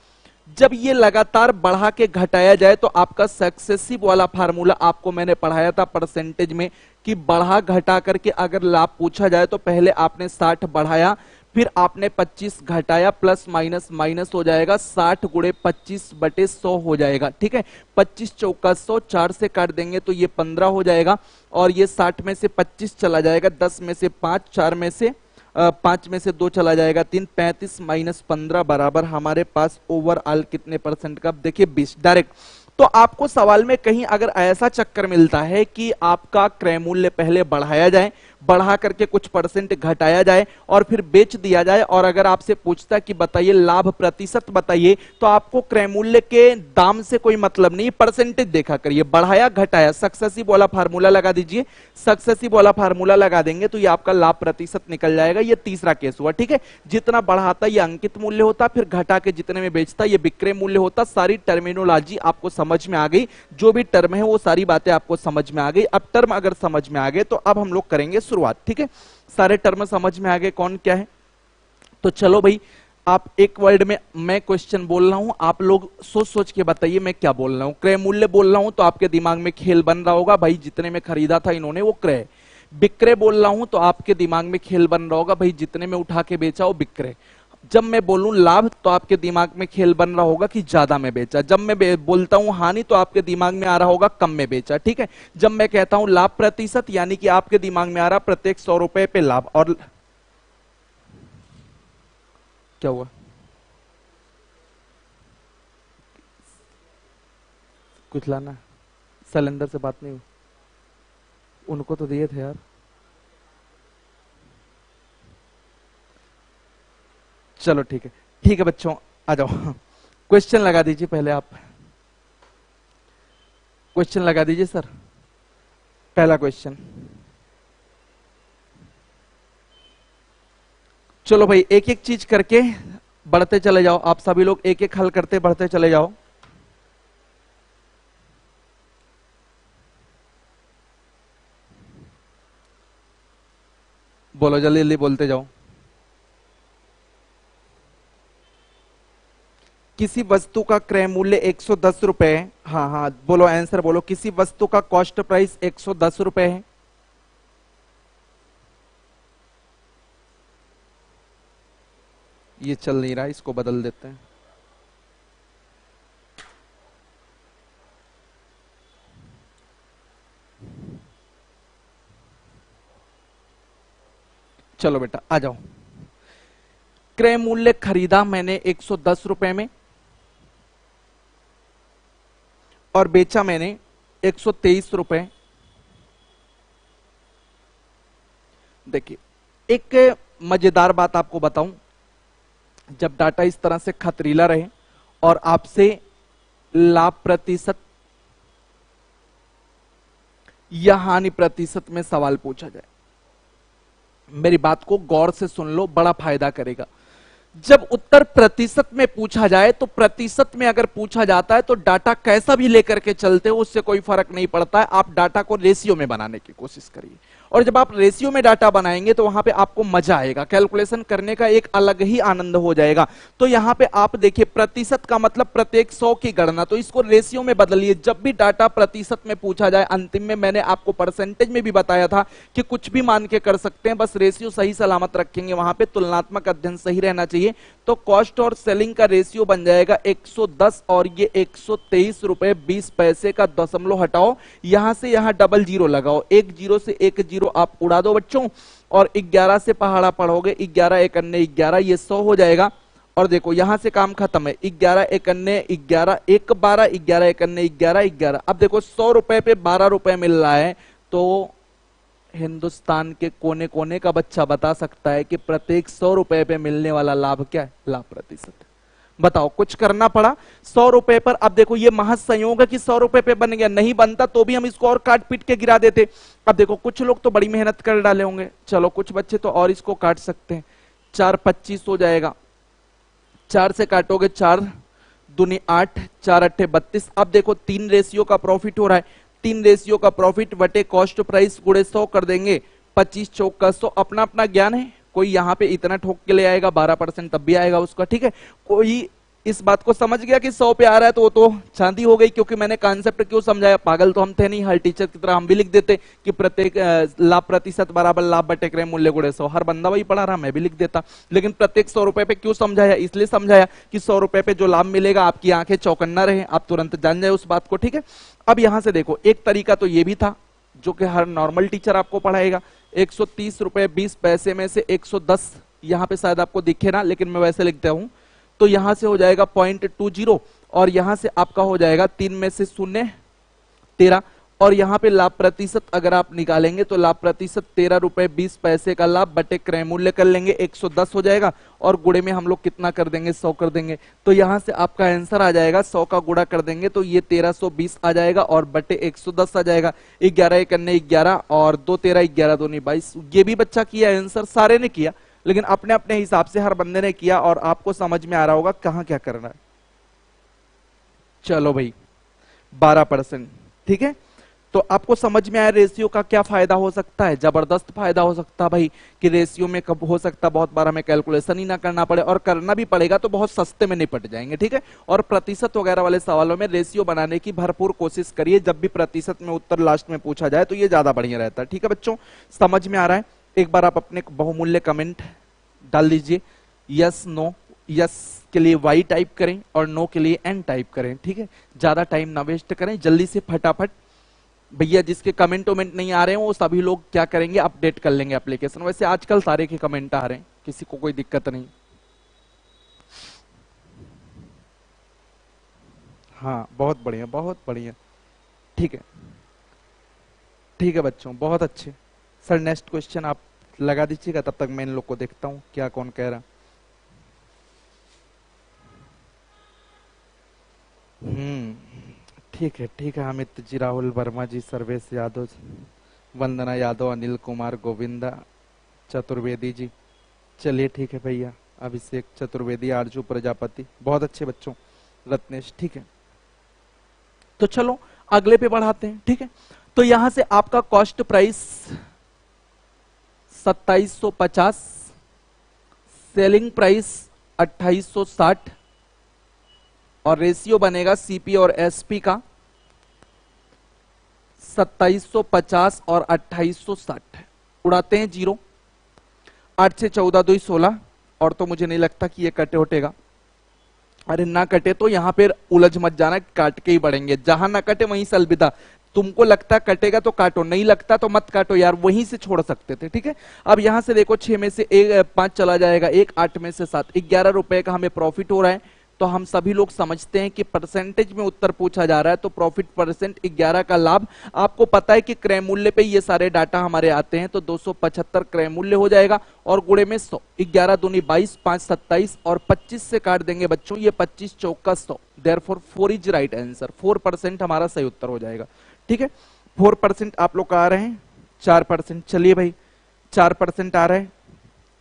जब ये लगातार बढ़ा के घटाया जाए तो आपका सक्सेसिव वाला फार्मूला आपको मैंने पढ़ाया था परसेंटेज में कि बढ़ा घटा करके अगर लाभ पूछा जाए तो पहले आपने 60 बढ़ाया, फिर आपने 25 घटाया, प्लस माइनस माइनस हो जाएगा, 60 गुणे 25/100 हो जाएगा। ठीक है, 25 चौका 100, 4 से काट देंगे तो ये 15 हो जाएगा, और ये 60 में से 25 चला जाएगा, 10 में से 5, 4 में से 5 में से 2 चला जाएगा 3, 35 माइनस 15 बराबर हमारे पास ओवरऑल कितने परसेंट का, देखिए 20 डायरेक्ट। तो आपको सवाल में कहीं अगर ऐसा चक्कर मिलता है कि आपका क्रय मूल्य पहले बढ़ाया जाए, बढ़ा करके कुछ परसेंट घटाया जाए और फिर बेच दिया जाए, और अगर आपसे पूछता कि बताइए लाभ प्रतिशत बताइए, तो आपको क्रय मूल्य के दाम से कोई मतलब नहीं, परसेंटेज देखा करिए, बढ़ाया घटाया, सक्सेसिव वाला फार्मूला लगा दीजिए, सक्सेसिव वाला फार्मूला लगा देंगे तो ये आपका लाभ प्रतिशत निकल जाएगा। ये तीसरा केस हुआ। ठीक है, जितना बढ़ाता ये अंकित मूल्य होता, फिर घटा के जितने में बेचता ये विक्रय मूल्य होता। सारी टर्मिनोलॉजी आपको समझ में आ गई, जो भी टर्म है वो सारी बातें आपको समझ में आ गई। अब टर्म अगर समझ में आ गए तो अब हम लोग करेंगे शुरुआत। ठीक है, सारे टर्म समझ में आ गए कौन क्या है, तो चलो भाई आप एक वर्ड में मैं क्वेश्चन बोल रहा हूं, आप लोग सोच सोच के बताइए मैं क्या बोल रहा हूं। क्रय मूल्य बोल रहा हूं तो आपके दिमाग में खेल बन रहा होगा, भाई जितने में खरीदा था इन्होंने वो क्रय। विक्रय बोल रहा हूं तो आपके दिमाग में खेल बन रहा होगा, भाई जितने में उठा के बेचा वो विक्रय। जब मैं बोलूं लाभ तो आपके दिमाग में खेल बन रहा होगा कि ज्यादा में बेचा। जब मैं बोलता हूं हानि तो आपके दिमाग में आ रहा होगा कम में बेचा। ठीक है, जब मैं कहता हूं लाभ प्रतिशत यानी कि आपके दिमाग में आ रहा प्रत्येक 100 रुपए पे लाभ। और क्या हुआ, कुछ लाना, सिलेंडर से बात नहीं हुई, उनको तो दिए थे यार। चलो ठीक है, ठीक है बच्चों आ जाओ, क्वेश्चन लगा दीजिए पहले आप, क्वेश्चन लगा दीजिए सर। पहला क्वेश्चन, चलो भाई एक एक चीज करके बढ़ते चले जाओ, आप सभी लोग एक एक हल करते बढ़ते चले जाओ। बोलो जल्दी जल्दी बोलते जाओ। किसी वस्तु का क्रय मूल्य 110 रुपए है। हाँ हाँ बोलो आंसर बोलो, किसी वस्तु का कॉस्ट प्राइस 110 रुपए है। ये चल नहीं रहा, इसको बदल देते हैं। चलो बेटा आ जाओ। क्रय मूल्य खरीदा मैंने 110 रुपए में और बेचा मैंने 123 रुपए। देखिए एक मजेदार बात आपको बताऊं, जब डाटा इस तरह से खतरीला रहे और आपसे लाभ प्रतिशत या हानि प्रतिशत में सवाल पूछा जाए, मेरी बात को गौर से सुन लो, बड़ा फायदा करेगा। जब उत्तर प्रतिशत में पूछा जाए तो प्रतिशत में अगर पूछा जाता है तो डाटा कैसा भी लेकर के चलते हो उससे कोई फर्क नहीं पड़ता है। आप डाटा को रेशियो में बनाने की कोशिश करिए, और जब आप रेशियो में डाटा बनाएंगे तो वहां पे आपको मजा आएगा, कैलकुलेशन करने का एक अलग ही आनंद हो जाएगा। तो यहां पे आप देखिए प्रतिशत का मतलब प्रत्येक 100 की गणना, तो इसको रेशियो में बदलिए। जब भी डाटा प्रतिशत में पूछा जाए, अंतिम में मैंने आपको परसेंटेज में भी बताया था कि कुछ भी मान के कर सकते हैं, बस रेशियो सही सलामत रखेंगे, वहां पे तुलनात्मक अध्ययन सही रहना चाहिए। तो कॉस्ट और सेलिंग का रेशियो बन जाएगा 110 और ये 123 रुपए 20 पैसे का दशमलव हटाओ, यहां से यहां डबल जीरो लगाओ, एक जीरो से एक जीरो आप उड़ा दो बच्चों, और 11 से पहाड़ा पढ़ोगे, 11 एक अन्य 11, ये 100 हो जाएगा। और देखो यहां से काम खत्म है, 11 एक अन्य 11, एक 12, 11 एक अन्य 11, 11। अब देखो 100 रुपए पे 12 रुपए मिल रहा है, तो हिंदुस्तान के कोने कोने का बच्चा बता सकता है कि प्रत्येक 100 रुपए पे मिलने वाला लाभ क्या है, लाभ प्रतिशत। बताओ कुछ करना पड़ा 100 रुपए पर। अब देखो ये महज संयोग है कि 100 रुपए पे बन गया, नहीं बनता तो भी हम इसको और काट पीट के गिरा देते। अब देखो कुछ लोग तो बड़ी मेहनत कर डाले होंगे, चलो कुछ बच्चे तो और इसको काट सकते हैं। 4 25 हो जाएगा, 4 से काटोगे 4 दूनी 8, 4 अट्ठे 32। अब देखो 3 रेशियो का प्रॉफिट हो रहा है, 3 रेशियो का प्रॉफिट बटे कॉस्ट प्राइस गुणे 100 कर देंगे, 25 चौका 100। अपना अपना ज्ञान है, कोई यहां पे इतना ठोक के ले आएगा 12% तब भी आएगा उसका, ठीक है। कोई इस बात को समझ गया कि 100 पे आ रहा है तो वो तो चांदी हो गई, क्योंकि मैंने कॉन्सेप्ट क्यों समझाया, पागल तो हम थे नहीं, हर टीचर की तरह हम भी लिख देते कि प्रत्येक लाभ प्रतिशत बराबर लाभ बटे क्रय मूल्य गुणे 100, हर बंदा वही पढ़ा रहा, मैं भी लिख देता। लेकिन प्रत्येक 100 रुपए पे क्यों समझाया, इसलिए समझाया कि 100 रुपए पे जो लाभ मिलेगा आपकी आंखें चौकन्ना रहे, आप तुरंत जान जाए उस बात को। ठीक है, अब यहां से देखो, एक तरीका तो ये भी था जो कि हर नॉर्मल टीचर आपको पढ़ाएगा, 130 रुपए 20 पैसे में से 110, यहां पे शायद आपको दिखे ना, लेकिन मैं वैसे लिखता हूं, तो यहां से हो जाएगा 0.20 और यहां से आपका हो जाएगा 3 में से 0 13, और यहां पे लाभ प्रतिशत अगर आप निकालेंगे तो लाभ प्रतिशत 13 रुपए 20 पैसे का लाभ बटे क्रय मूल्य कर लेंगे, 110 हो जाएगा, और गुणे में हम लोग कितना कर देंगे, 100 कर देंगे। तो यहां से आपका आंसर आ जाएगा, 100 का गुणा कर देंगे तो ये 1320 आ जाएगा और बटे 110 आ जाएगा। 11 एक अन्य 11 और 2 13 11 दूनी 22। ये भी बच्चा किया आंसर, सारे ने किया, लेकिन अपने अपने हिसाब से हर बंदे ने किया, और आपको समझ में आ रहा होगा कहां क्या करना है। चलो भाई 12%, ठीक है। तो आपको समझ में आया रेशियो का क्या फायदा हो सकता है, जबरदस्त फायदा हो सकता है भाई, कि रेशियो में कब हो सकता बहुत बार हमें कैलकुलेशन ही ना करना पड़े, और करना भी पड़ेगा तो बहुत सस्ते में निपट जाएंगे। ठीक है, और प्रतिशत वगैरह वाले सवालों में रेशियो बनाने की भरपूर कोशिश करिए, जब भी प्रतिशत में उत्तर लास्ट में पूछा जाए तो ये ज्यादा बढ़िया रहता है। ठीक है बच्चों, समझ में आ रहा है? एक बार आप अपने बहुमूल्य कमेंट डाल दीजिए, यस नो, यस के लिए वाई टाइप करें और नो के लिए एन टाइप करें। ठीक है, ज्यादा टाइम ना वेस्ट करें, जल्दी से फटाफट। भैया जिसके कमेंट वमेंट नहीं आ रहे हैं वो सभी लोग क्या करेंगे, अपडेट कर लेंगे एप्लीकेशन। वैसे आजकल सारे के कमेंट आ रहे हैं, किसी को कोई दिक्कत नहीं। हाँ बहुत बढ़िया, बहुत बढ़िया। ठीक है, ठीक है बच्चों, बहुत अच्छे। सर नेक्स्ट क्वेश्चन आप लगा दीजिएगा, तब तक मैं इन लोग को देखता हूँ क्या कौन कह रहा। ठीक है, ठीक है। अमित जी, राहुल वर्मा जी, सर्वेश यादव, वंदना यादव, अनिल कुमार, गोविंदा चतुर्वेदी जी, चलिए ठीक है भैया, अभिषेक चतुर्वेदी, आरजू प्रजापति, बहुत अच्छे बच्चों, रत्नेश। ठीक है, तो चलो अगले पे बढ़ाते हैं। ठीक है, तो यहां से आपका कॉस्ट प्राइस 2750, सेलिंग प्राइस 2860, और रेशियो बनेगा सीपी और एसपी का 2750 और 2860। उड़ाते हैं जीरो, 8 से 14 2 16, और तो मुझे नहीं लगता कि ये कटे उठेगा। अरे ना कटे तो यहां पर उलझ मत जाना, काट के ही बढ़ेंगे, जहां ना कटे वहीं से अलविदा। तुमको लगता कटेगा तो काटो, नहीं लगता तो मत काटो यार, वहीं से छोड़ सकते थे। ठीक है, अब यहां से देखो 6 में से 5 चला जाएगा, 1 8 में से 7, 11 रुपए का हमें प्रॉफिट हो रहा है। तो हम सभी लोग समझते हैं कि परसेंटेज में उत्तर पूछा जा रहा है, तो प्रॉफिट परसेंट 11 का लाभ। आपको पता है कि क्रय मूल्य पे ये सारे डाटा हमारे आते हैं, तो 275 क्रय मूल्य हो जाएगा, और गुणे में 100, 11 दूनी 22, 5 27, और 25 से काट देंगे बच्चों, ये 25 चौका 100, देयरफॉर 4 इज राइट आंसर, 4% हमारा सही उत्तर हो जाएगा। ठीक है, 4% आप लोग का आ रहे हैं, 4%, चलिए भाई 4% आ रहा है।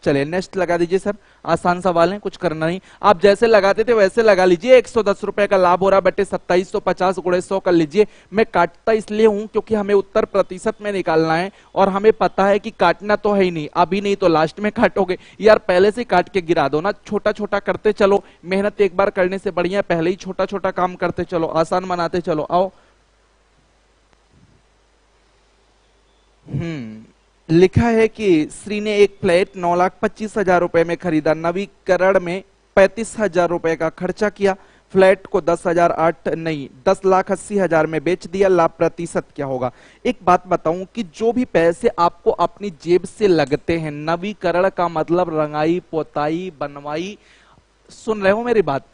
चलिए नेक्स्ट लगा दीजिए सर, आसान सवाल है, कुछ करना नहीं, आप जैसे लगाते थे वैसे लगा लीजिए। 110 रुपए का लाभ हो रहा बटे 2750 गुणे 100 कर लीजिए। मैं काटता इसलिए हूं क्योंकि हमें उत्तर प्रतिशत में निकालना है, और हमें पता है कि काटना तो है ही नहीं, अभी नहीं तो लास्ट में काटोगे यार, पहले से काट के गिरा दो ना, छोटा छोटा करते चलो, मेहनत एक बार करने से बढ़िया पहले ही छोटा छोटा काम करते चलो, आसान बनाते चलो। आओ, लिखा है कि श्री ने एक फ्लैट 9,25,000 रुपए में खरीदा, नवीकरण में 35,000 रुपए का खर्चा किया, फ्लैट को 10,80,000 में बेच दिया, लाभ प्रतिशत क्या होगा। एक बात बताऊं कि जो भी पैसे आपको अपनी जेब से लगते हैं, नवीकरण का मतलब रंगाई पोताई बनवाई, सुन रहे हो मेरी बात,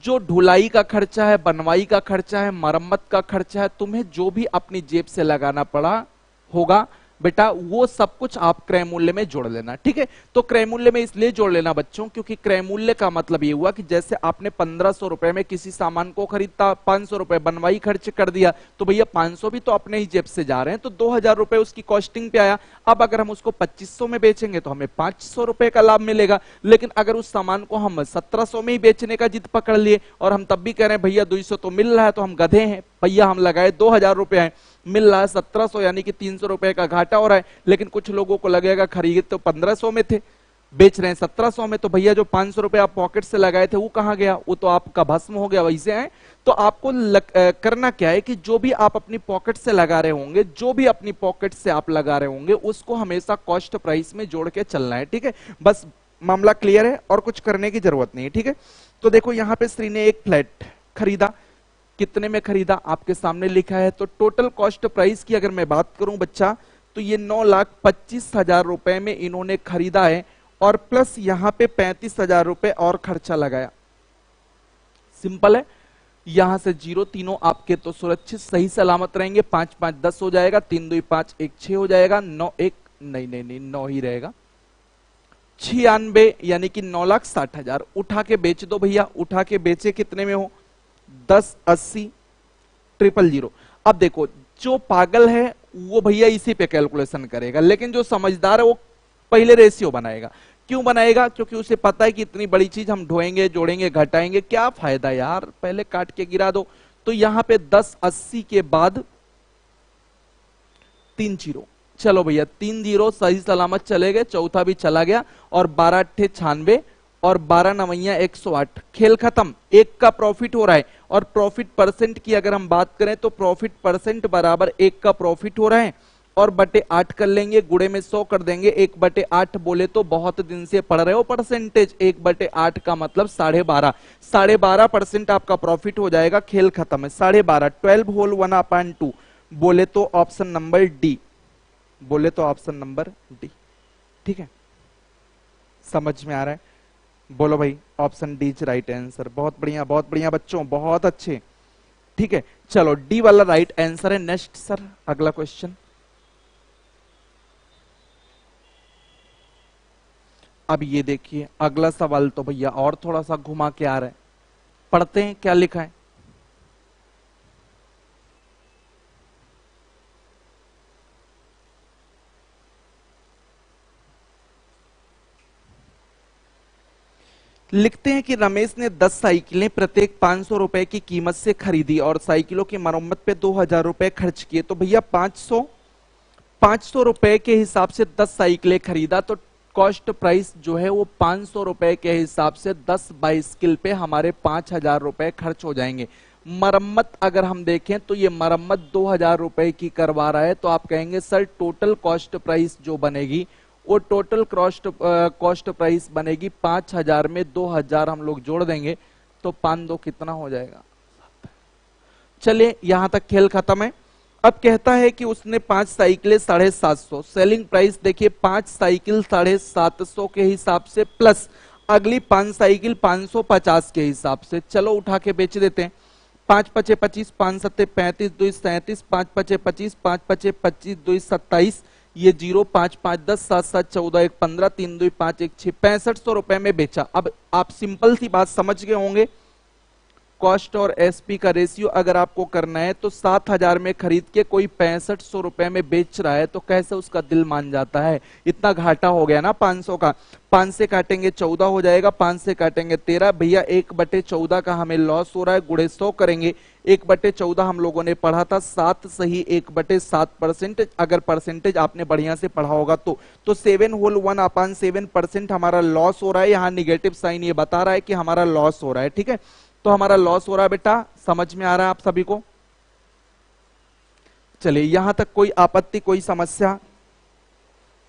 जो ढुलाई का खर्चा है, बनवाई का खर्चा है, मरम्मत का खर्चा है, तुम्हें जो भी अपनी जेब से लगाना पड़ा होगा बेटा, वो सब कुछ आप क्रय मूल्य में जोड़ लेना। ठीक है, तो क्रय मूल्य में इसलिए जोड़ लेना बच्चों क्योंकि क्रय मूल्य का मतलब ये हुआ कि जैसे आपने 1500 रुपए में किसी सामान को खरीदता, 500 रुपए बनवाई खर्च कर दिया, तो भैया 500 भी तो अपने ही जेब से जा रहे हैं, तो 2000 रुपए उसकी कॉस्टिंग पे आया। अब अगर हम उसको 2500 में बेचेंगे तो हमें 500 रुपए का लाभ मिलेगा, लेकिन अगर उस सामान को हम 1700 में ही बेचने का जिद पकड़ लिए और हम तब भी कह रहे हैं भैया 200 तो मिल रहा है, तो हम गधे हैं भैया, हम लगाए 2000 रुपए हैं, मिल रहा है 1700, यानी कि 300 रुपए का घाटा हो रहा है। लेकिन कुछ लोगों को लगेगा खरीद तो 1500 में थे, बेच रहे हैं 1700 में, तो भैया जो 500 रुपए आप पॉकेट से लगाए थे वो कहां गया? वो तो आपका भस्म हो गया। वैसे है तो आपको करना क्या है कि जो भी आप अपनी पॉकेट से लगा रहे होंगे, जो भी अपनी पॉकेट से आप लगा रहे होंगे, उसको हमेशा कॉस्ट प्राइस में जोड़ के चलना है, ठीक है। बस मामला क्लियर है और कुछ करने की जरूरत नहीं है, ठीक है। तो देखो यहां पे श्री ने एक फ्लैट खरीदा, कितने में खरीदा आपके सामने लिखा है। तो टोटल कॉस्ट प्राइस की अगर मैं बात करूं बच्चा, तो ये 9,25,000 रुपए में इन्होंने खरीदा है, और प्लस यहां पे 35,000 रुपए और खर्चा लगाया। सिंपल है, यहां से जीरो तीनों आपके तो सुरक्षित सही सलामत रहेंगे। 5 5 10 हो जाएगा, 3 2 5 1 6 हो जाएगा, 9 1 नहीं नहीं नहीं 9 ही रहेगा, 96 यानी कि 9,60,000। उठा के बेच दो भैया, उठा के बेचे कितने में हो? 10 80 000। अब देखो जो पागल है वो भैया इसी पे कैलकुलेशन करेगा, लेकिन जो समझदार है वो पहले रेशियो बनाएगा। क्यों बनाएगा? क्योंकि उसे पता है कि इतनी बड़ी चीज हम ढोएंगे, जोड़ेंगे, घटाएंगे, क्या फायदा यार, पहले काट के गिरा दो। तो यहां पे 10 80 के बाद 3 जीरो, चलो भैया 3 जीरो सही सलामत चले गए, चौथा भी चला गया, और 12 अट्ठे 96 और 12 नवैया 108, खेल खत्म। एक का प्रॉफिट हो रहा है, और प्रॉफिट परसेंट की अगर हम बात करें तो प्रॉफिट परसेंट बराबर एक का प्रॉफिट हो रहा है, और बटे 8 कर लेंगे, गुड़े में 100 कर देंगे। 1/8 बोले तो बहुत दिन से पढ़ रहे हो परसेंटेज, 1/8 का मतलब 12.5, 12.5% आपका प्रॉफिट हो जाएगा, खेल खत्म है। 12.5 12 होल 1/2 बोले तो ऑप्शन नंबर डी, बोले तो ऑप्शन नंबर डी, ठीक है। समझ में आ रहा है? बोलो भाई, option D is right answer. बहुत बढ़िया बच्चों, बहुत अच्छे, ठीक है। चलो डी वाला राइट आंसर है। नेक्स्ट सर, अगला क्वेश्चन। अब ये देखिए अगला सवाल तो भैया और थोड़ा सा घुमा के आ रहा है, पढ़ते हैं क्या लिखा है। लिखते हैं कि रमेश ने 10 साइकिलें प्रत्येक 500 रुपए की कीमत से खरीदी और साइकिलों की मरम्मत पे 2,000 रुपए खर्च किए। तो भैया 500 रुपए के हिसाब से 10 साइकिलें खरीदा, तो कॉस्ट प्राइस जो है वो 500 रुपए के हिसाब से 10 बाइसिकल पे हमारे 5,000 रुपए खर्च हो जाएंगे। मरम्मत अगर हम देखें तो ये मरम्मत 2,000 रुपए की करवा रहा है, तो आप कहेंगे सर टोटल कॉस्ट प्राइस जो बनेगी वो टोटल कॉस्ट प्राइस बनेगी 5,000 में 2,000 हम लोग जोड़ देंगे, तो 5 2 कितना हो जाएगा? चलिए यहां तक खेल खत्म है। अब कहता है कि उसने 5 साइकिलें 750, सेलिंग प्राइस देखिए 5 साइकिल 750 के हिसाब से, प्लस अगली 5 साइकिल 550 के हिसाब से। चलो उठा के बेच देते हैं। 5 पचे 25, 5 सत्ते 35, 2 37, 5 पचे 25, 5 पचे 25, 2 27, ये 0 5 5 10 7 7 14 1 15, 3 2 5 1 6, 6500 रुपए में बेचा। अब आप सिंपल सी बात समझ गए होंगे, कॉस्ट और एसपी का रेशियो अगर आपको करना है तो 7,000 में खरीद के कोई 6500 रुपए में बेच रहा है, तो कैसे उसका दिल मान जाता है? इतना घाटा हो गया ना 500 का। 5 से काटेंगे 14 हो जाएगा, 5 से काटेंगे 13, भैया 1/14 का हमें लॉस हो रहा है, गुड़े 100 करेंगे। 1/14 हम लोगों ने पढ़ा था 7 सही 1/7%, अगर परसेंटेज आपने बढ़िया से पढ़ा होगा तो 7 होल 1/7% हमारा लॉस हो रहा है। यहाँ निगेटिव साइन ये बता रहा है कि हमारा लॉस हो रहा है, ठीक है। तो हमारा लॉस हो रहा है बेटा, समझ में आ रहा है आप सभी को? चलिए यहां तक कोई आपत्ति, कोई समस्या?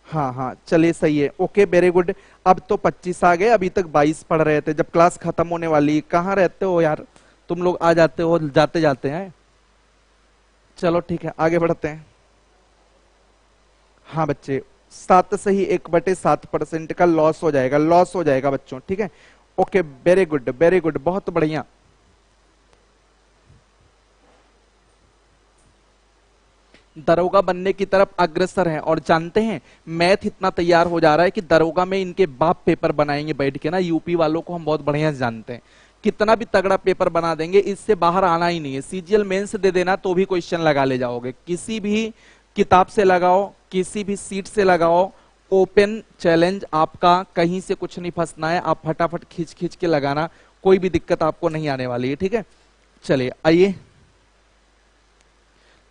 हाँ हाँ चलिए सही है, ओके वेरी गुड। अब तो 25 आ गए, अभी तक 22 पढ़ रहे थे, जब क्लास खत्म होने वाली। कहाँ रहते हो यार तुम लोग? आ जाते हो जाते जाते हैं। चलो ठीक है आगे बढ़ते हैं। हाँ बच्चे 7 सही 1/7% का लॉस हो जाएगा, लॉस हो जाएगा बच्चों, ठीक है। ओके वेरी गुड बहुत बढ़िया। दरोगा बनने की तरफ अग्रसर हैं, और जानते हैं मैथ इतना तैयार हो जा रहा है कि दरोगा में इनके बाप पेपर बनाएंगे बैठ के ना। यूपी वालों को हम बहुत बढ़िया से जानते हैं, कितना भी तगड़ा पेपर बना देंगे, इससे बाहर आना ही नहीं है। सीजीएल मेंस दे देना तो भी क्वेश्चन लगा ले जाओगे, किसी भी किताब से लगाओ, किसी भी सीट से लगाओ, ओपन चैलेंज आपका, कहीं से कुछ नहीं फंसना है, आप फटाफट खींच खींच के लगाना, कोई भी दिक्कत आपको नहीं आने वाली है, ठीक है। चलिए आइए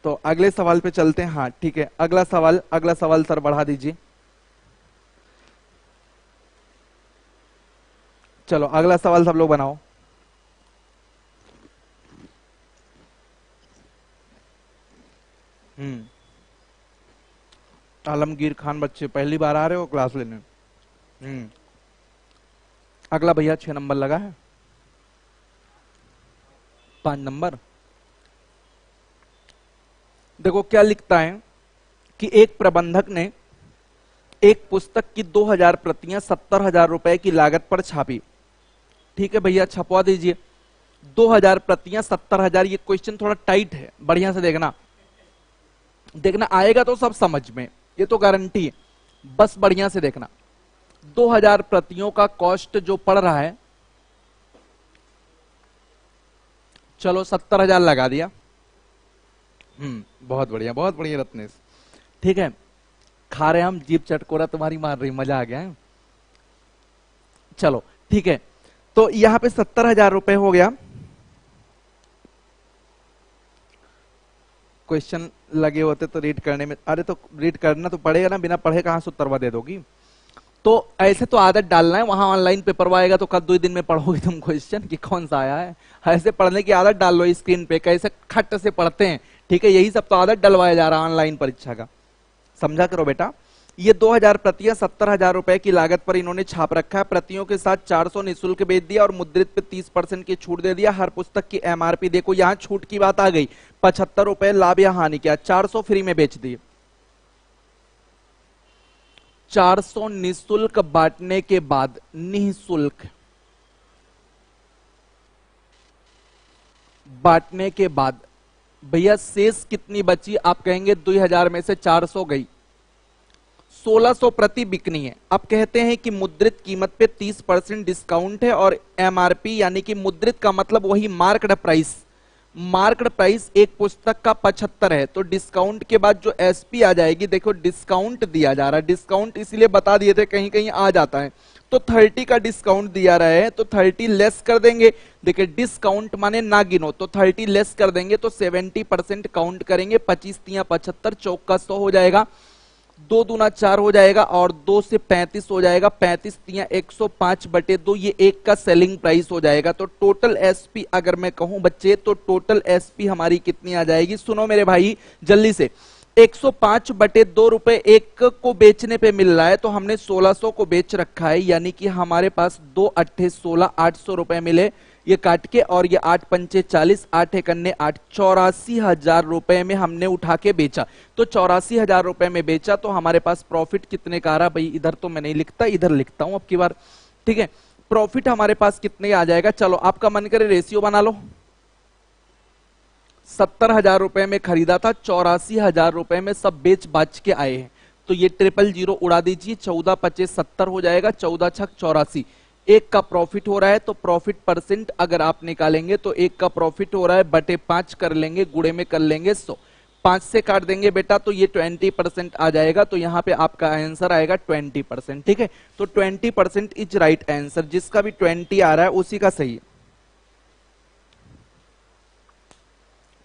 तो अगले सवाल पे चलते हैं। हाँ ठीक है, अगला सवाल सर बढ़ा दीजिए। चलो अगला सवाल सब लोग बनाओ। आलमगीर खान बच्चे पहली बार आ रहे हो क्लास लेने। अगला भैया 6 नंबर लगा है, 5 नंबर। देखो क्या लिखता है कि एक प्रबंधक ने एक पुस्तक की 2000 प्रतियां 70,000 रुपए की लागत पर छापी। ठीक है भैया, छपवा दीजिए। 2000 प्रतियां 70,000। ये क्वेश्चन थोड़ा टाइट है, बढ़िया से देखना, देखना आएगा तो सब समझ में, ये तो गारंटी है, बस बढ़िया से देखना। 2000 प्रतियों का कॉस्ट जो पड़ रहा है, चलो 70,000 लगा दिया। बहुत बढ़िया रत्नेश। ठीक है, खा रहे हम, जीभ चटकोरा तुम्हारी मार रही, मजा आ गया है। चलो ठीक है, तो यहां पे 70,000 रुपए हो गया। क्वेश्चन लगे होते तो रीड करने में, अरे तो रीड करना तो पड़ेगा ना, बिना पढ़े कहां से उत्तरवा दे दोगी। तो ऐसे तो आदत डालना है, वहां ऑनलाइन पेपर आएगा तो कल 2 दिन में पढ़ोगे तुम क्वेश्चन कि कौन सा आया है। ऐसे पढ़ने की आदत डाल लो स्क्रीन पे, कैसे खट से पढ़ते हैं। ठीक है, यही सब तो आदत डलवाया जा रहा है ऑनलाइन परीक्षा का, समझा करो बेटा। ये 2000 प्रतियां 70,000 रुपए की लागत पर इन्होंने छाप रखा है। प्रतियों के साथ 400 निःशुल्क बेच दिया और मुद्रित पे 30% की छूट दे दिया। हर पुस्तक की एमआरपी देखो, यहां छूट की बात आ गई, 75 रुपए लाभ या हानि क्या, 400 फ्री में बेच दिए। 400 निःशुल्क बांटने के बाद, निःशुल्क बांटने के बाद भैया शेष कितनी बची, आप कहेंगे 2000 में से 400 गई, 1600 प्रति बिकनी है। अब कहते हैं कि मुद्रित कीमत पे 30% डिस्काउंट है और एमआरपी यानी कि मुद्रित का मतलब वही मार्क्ड प्राइस, मार्क्ड प्राइस एक पुस्तक का 75 है, तो डिस्काउंट के बाद जो एसपी आ जाएगी, देखो डिस्काउंट दिया जा रहा है, डिस्काउंट इसलिए बता दिए थे, कहीं कहीं आ जाता है, तो 30 का डिस्काउंट दिया रहा है, तो 30 लेस कर देंगे। देखिए डिस्काउंट माने ना गिनो, तो 30 लेस कर देंगे तो 70% काउंट करेंगे। 25 तियां 75, चौका 100 हो जाएगा, 2 दूना 4 हो जाएगा और 2 से 35 हो जाएगा, 35 तियां 105/2, ये एक का सेलिंग प्राइस हो जाएगा। तो टोटल एसपी अगर मैं कहूं बच्चे, तो टोटल एसपी हमारी कितनी आ जाएगी, सुनो मेरे भाई जल्दी से। 105/2 रुपए एक को बेचने पे मिल रहा है, तो हमने 1600 को बेच रखा है, यानी कि हमारे पास 2 अट्ठे 16, 800 रुपए मिले, ये काट के, और ये 8 पंचे 40, 8 एकन्ने 8, 84,000 रुपए में हमने उठा के बेचा। तो 84,000 रुपए में बेचा, तो हमारे पास प्रॉफिट कितने का आ रहा भाई, इधर तो मैं नहीं लिखता, इधर लिखता हूं अब की बार। ठीक है, प्रॉफिट हमारे पास कितने आ जाएगा, चलो आपका मन करे रेशियो बना लो। 70,000 रुपए में खरीदा था, 84,000 रुपए में सब बेच बाच के आए हैं, तो ये 000 उड़ा दीजिए, 14 पचे 70 हो जाएगा, 14 छक 84, एक का प्रॉफिट हो रहा है। तो प्रॉफिट परसेंट अगर आप निकालेंगे तो एक का प्रॉफिट हो रहा है, बटे 5 कर लेंगे, गुड़े में कर लेंगे 100, 5 से काट देंगे बेटा, तो ये 20% आ जाएगा। तो यहां पे आपका आंसर आएगा 20%। ठीक है, तो 20% इज राइट आंसर, जिसका भी 20 आ रहा है उसी का सही है।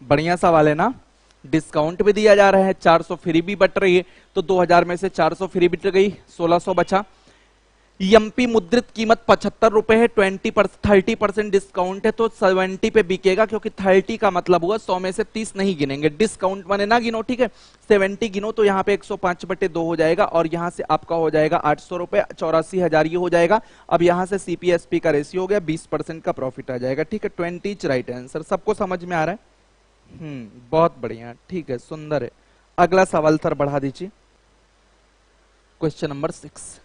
बढ़िया सवाल है ना, डिस्काउंट भी दिया जा रहा है, 400 फ्री भी बट रही है, तो 2000 में से 400 फ्री बट गई, 1600 बचा। एमपी मुद्रित कीमत 75 रुपए है, 30% डिस्काउंट है, तो 70 पे बिकेगा, क्योंकि 30 का मतलब हुआ 100 में से 30 नहीं गिनेंगे, डिस्काउंट माने ना गिनो। ठीक है, 70 गिनो, तो यहाँ पे 105/2 हो जाएगा, और यहाँ से आपका हो जाएगा 800 रुपए, 84,000 ये हो जाएगा। अब यहाँ से सीपीएसपी का रेशियो हो गया, 20% का प्रॉफिट आ जाएगा। ठीक है, 20 राइट आंसर। सबको समझ में आ रहा है? बहुत बढ़िया, ठीक है, सुंदर है। अगला सवाल सर बढ़ा दीजिए, क्वेश्चन नंबर 6।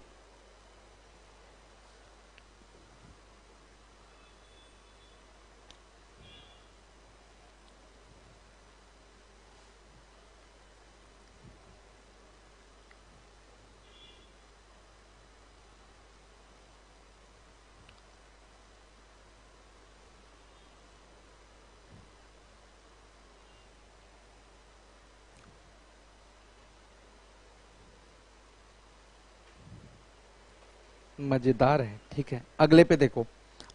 मजेदार है, ठीक है, अगले पे देखो,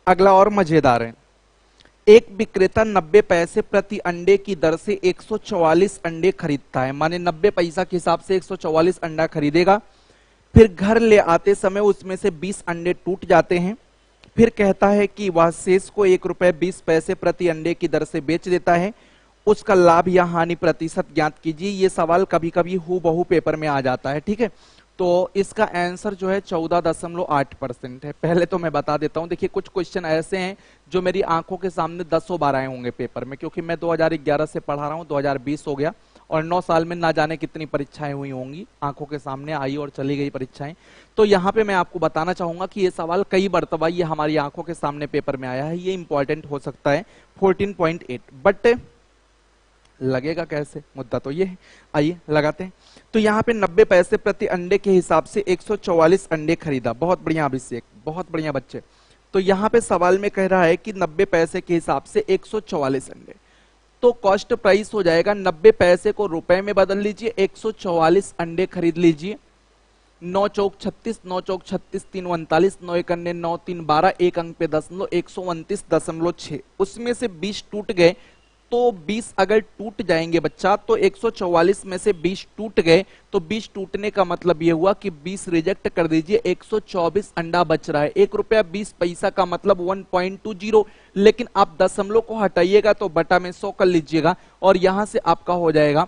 अगला और मजेदार है। एक विक्रेता 90 पैसे प्रति अंडे की दर से 144 अंडे खरीदता है, माने 90 पैसा के हिसाब से 144 अंडा खरीदेगा। फिर घर ले आते समय उसमें से 20 अंडे टूट जाते हैं, फिर कहता है कि वह शेष को 1 रुपए 20 पैसे प्रति अंडे की दर से बेच देता है, उसका लाभ या हानि प्रतिशत ज्ञात कीजिए। ये सवाल कभी कभी हूबहू पेपर में आ जाता है, ठीक है। तो इसका आंसर जो है 14.8% है। पहले तो मैं बता देता हूं, देखिए कुछ क्वेश्चन ऐसे हैं जो मेरी आंखों के सामने 10 बार आए होंगे पेपर में, क्योंकि मैं 2011 से पढ़ा रहा हूं, 2020 हो गया और 9 साल में ना जाने कितनी परीक्षाएं हुई होंगी, आंखों के सामने आई और चली गई परीक्षाएं। तो यहाँ पे मैं आपको बताना चाहूंगा कि ये सवाल कई मरतबा ये हमारी आंखों के सामने पेपर में आया है, ये इंपॉर्टेंट हो सकता है। 14.8 बट लगेगा कैसे, मुद्दा तो ये है। आइए लगाते हैं। तो यहाँ पे 90 पैसे प्रति अंडे के हिसाब से 144 अंडे खरीदा। बहुत बढ़िया अभिषेक, बहुत बढ़िया बच्चे। तो यहाँ पे सवाल में कह रहा है कि 90 पैसे के हिसाब से 144 अंडे, तो कॉस्ट प्राइस हो जाएगा 90 पैसे को रुपए में बदल लीजिए, 144 अंडे खरीद लीजिए। 9 चौक 36, 9 चौक 36, 3 39, 9 एक अन्य 9 3 12, एक अंक पे दशमलव, 129.6। उसमें से 20 टूट गए, तो 20 अगर टूट जाएंगे बच्चा तो 144 में से 20 टूट गए, तो 20 टूटने का मतलब ये हुआ कि 20 रिजेक्ट कर दीजिए, 124 अंडा बच रहा है। 1 रुपया 20 पैसा का मतलब 1.20, लेकिन आप दशमलव को हटाइएगा तो बटा में 100 कर लीजिएगा और यहां से आपका हो जाएगा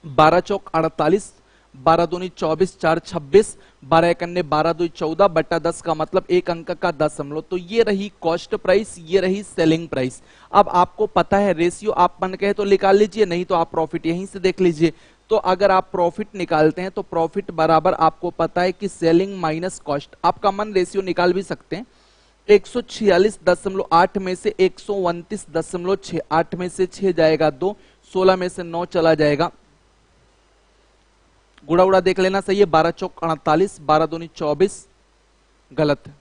12 चौक 48, 12 दूनी 24, 4 26, 12 एक अन्य 12 दूनी 14 बटा 10 का मतलब एक अंक का दशमलव। तो ये रही कॉस्ट प्राइस, ये रही सेलिंग प्राइस। अब आपको पता है रेशियो, आप मन कहे तो निकाल लीजिए, नहीं तो आप प्रॉफिट यहीं से देख लीजिए। तो अगर आप प्रॉफिट निकालते हैं तो प्रॉफिट बराबर आपको पता है कि सेलिंग माइनस कॉस्ट। आप कॉमन रेशियो निकाल भी सकते हैं। 146.8 में से 129.6, 8 में से 6 जाएगा 2, 16 में से 9 चला जाएगा, गुड़ा उड़ा देख लेना सही है। 12 चौक 48, 12 दूनी 24, गलत है,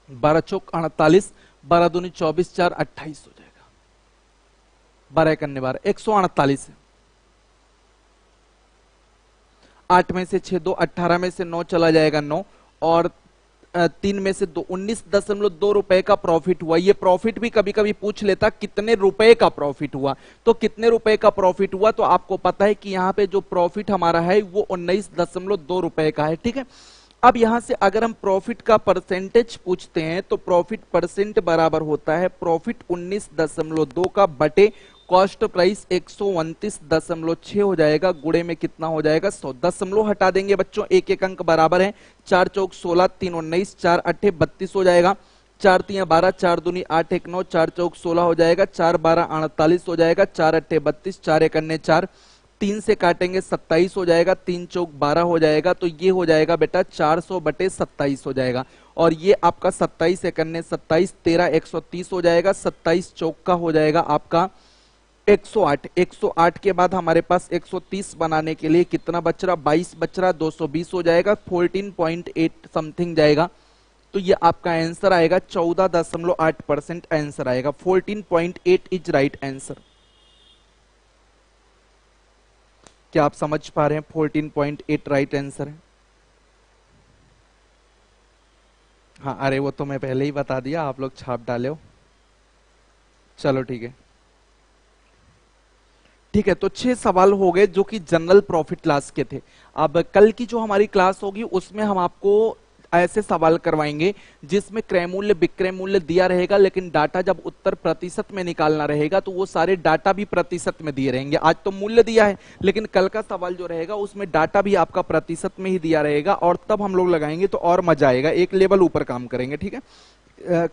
12 चौक 48, 12 दूनी 24, 4 28 हो जाएगा, 12 एक अन्य 12, 148 है। 8 में से 6 2, 18 में से 9 चला जाएगा 9, और 3 में से 2, 19.2 रुपए का प्रॉफिट हुआ। ये प्रॉफिट भी कभी कभी पूछ लेता कितने रुपए का प्रॉफिट हुआ, तो कितने रुपए का प्रॉफिट हुआ, तो आपको पता है कि यहाँ पे जो प्रॉफिट हमारा है वो 19.2 रुपए का है, ठीक है। अब यहां से अगर हम प्रॉफिट का परसेंटेज पूछते हैं तो प्रॉफिट परसेंट बराबर होता है प्रॉफिट 19.2 का बटे कॉस्ट प्राइस 129.6 हो जाएगा, गुणे में कितना हो जाएगा 100। दशमलव हटा देंगे बच्चों, एक एक अंक बराबर है। 4 चौक 16, 3 19, 4 अट्ठे 32 हो जाएगा, 4 3 12, 4 दूनी 8 1 9, 4 चौक 16 हो जाएगा, 4 12 48 हो जाएगा, 4 अट्ठे 32, 4 एक अन्य 4, 3 से काटेंगे 27 हो जाएगा, 3 चौक 12 हो जाएगा, तो ये हो जाएगा बेटा 400 बटे 27 हो जाएगा। और ये आपका 27 एक अन्य 27, 13 130 हो जाएगा, 27 चौक का हो जाएगा आपका 108। 108 के बाद हमारे पास 130 बनाने के लिए कितना बच रहा, 22 बच रहा, 220 हो जाएगा, 14.8 समथिंग जाएगा। तो ये आपका आंसर आएगा 14.8% आंसर आएगा। 14.8 इज राइट आंसर। क्या आप समझ पा रहे हैं? 14.8 राइट आंसर है। हाँ, अरे वो तो मैं पहले ही बता दिया, आप लोग छाप डाले हो। चलो ठीक है, ठीक है। तो 6 सवाल हो गए जो कि जनरल प्रॉफिट क्लास के थे। अब कल की जो हमारी क्लास होगी उसमें हम आपको ऐसे सवाल करवाएंगे जिसमें क्रय मूल्य विक्रय मूल्य दिया रहेगा, लेकिन डाटा जब उत्तर प्रतिशत में निकालना रहेगा तो वो सारे डाटा भी प्रतिशत में दिए रहेंगे। आज तो मूल्य दिया है, लेकिन कल का सवाल जो रहेगा उसमें डाटा भी आपका प्रतिशत में ही दिया रहेगा, और तब हम लोग लगाएंगे तो और मजा आएगा, एक लेवल ऊपर काम करेंगे, ठीक है।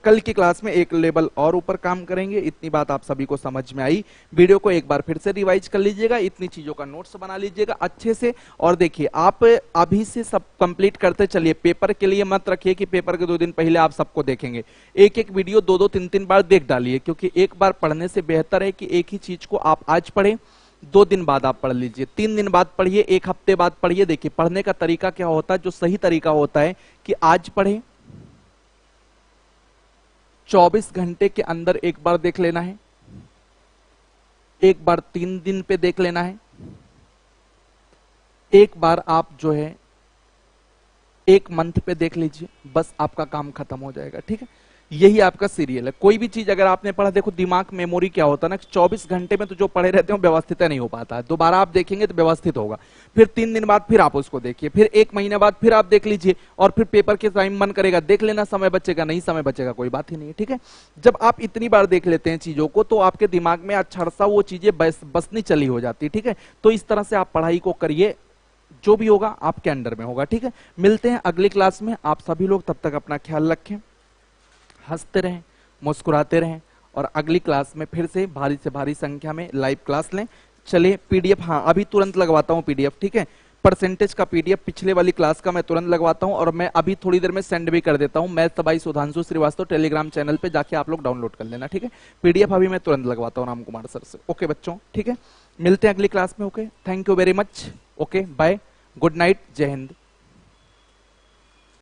कल की क्लास में एक लेवल और ऊपर काम करेंगे। इतनी बात आप सभी को समझ में आई। वीडियो को एक बार फिर से रिवाइज कर लीजिएगा, इतनी चीजों का नोट्स बना लीजिएगा अच्छे से। और देखिए, आप अभी से सब कंप्लीट करते चलिए। पेपर के लिए मत रखिए कि पेपर के 2 दिन पहले आप सबको देखेंगे। एक एक वीडियो 2-2 3-3 बार देख डालिए, क्योंकि एक बार पढ़ने से बेहतर है कि एक ही चीज को आप आज पढ़े, 2 दिन बाद आप पढ़ लीजिए, 3 दिन बाद पढ़िए, 1 हफ्ते बाद पढ़िए। देखिए, पढ़ने का तरीका क्या होता है, जो सही तरीका होता है कि आज पढ़े, 24 घंटे के अंदर एक बार देख लेना है, एक बार 3 दिन पे देख लेना है, एक बार आप जो है 1 मंथ पे देख लीजिए, बस आपका काम खत्म हो जाएगा, ठीक है। यही आपका सीरियल है। कोई भी चीज अगर आपने पढ़ा, देखो दिमाग मेमोरी क्या होता है ना, 24 घंटे में तो जो पढ़े रहते हो व्यवस्थित नहीं हो पाता है, दोबारा आप देखेंगे तो व्यवस्थित होगा, फिर 3 दिन बाद फिर आप उसको देखिए, फिर 1 महीने बाद फिर आप देख लीजिए, और फिर पेपर के टाइम मन करेगा देख लेना, समय बचेगा नहीं, समय बचेगा कोई बात ही नहीं है, ठीक है। जब आप इतनी बार देख लेते हैं चीजों को तो आपके दिमाग में अच्छा वो चीजें बसनी चली हो जाती है, ठीक है। तो इस तरह से आप पढ़ाई को करिए, जो भी होगा आपके अंडर में होगा, ठीक है। मिलते हैं अगली क्लास में, आप सभी लोग तब तक अपना ख्याल रखें, हंसते रहें, मुस्कुराते रहें, और अगली क्लास में फिर से भारी संख्या में लाइव क्लास लें। चलिए पीडीएफ, हाँ अभी तुरंत लगवाता हूँ पीडीएफ, ठीक है। परसेंटेज का पीडीएफ पिछले वाली क्लास का मैं तुरंत लगवाता हूँ, और मैं अभी थोड़ी देर में सेंड भी कर देता हूँ। Math by Sudhanshu Srivastava Telegram channel पे जाके आप लोग डाउनलोड कर लेना, ठीक है। पीडीएफ अभी मैं तुरंत लगवाता हूँ राम कुमार सर से। ओके बच्चों, ठीक है, मिलते हैं अगली क्लास में। Okay, thank you very much. Okay bye, good night, जय हिंद।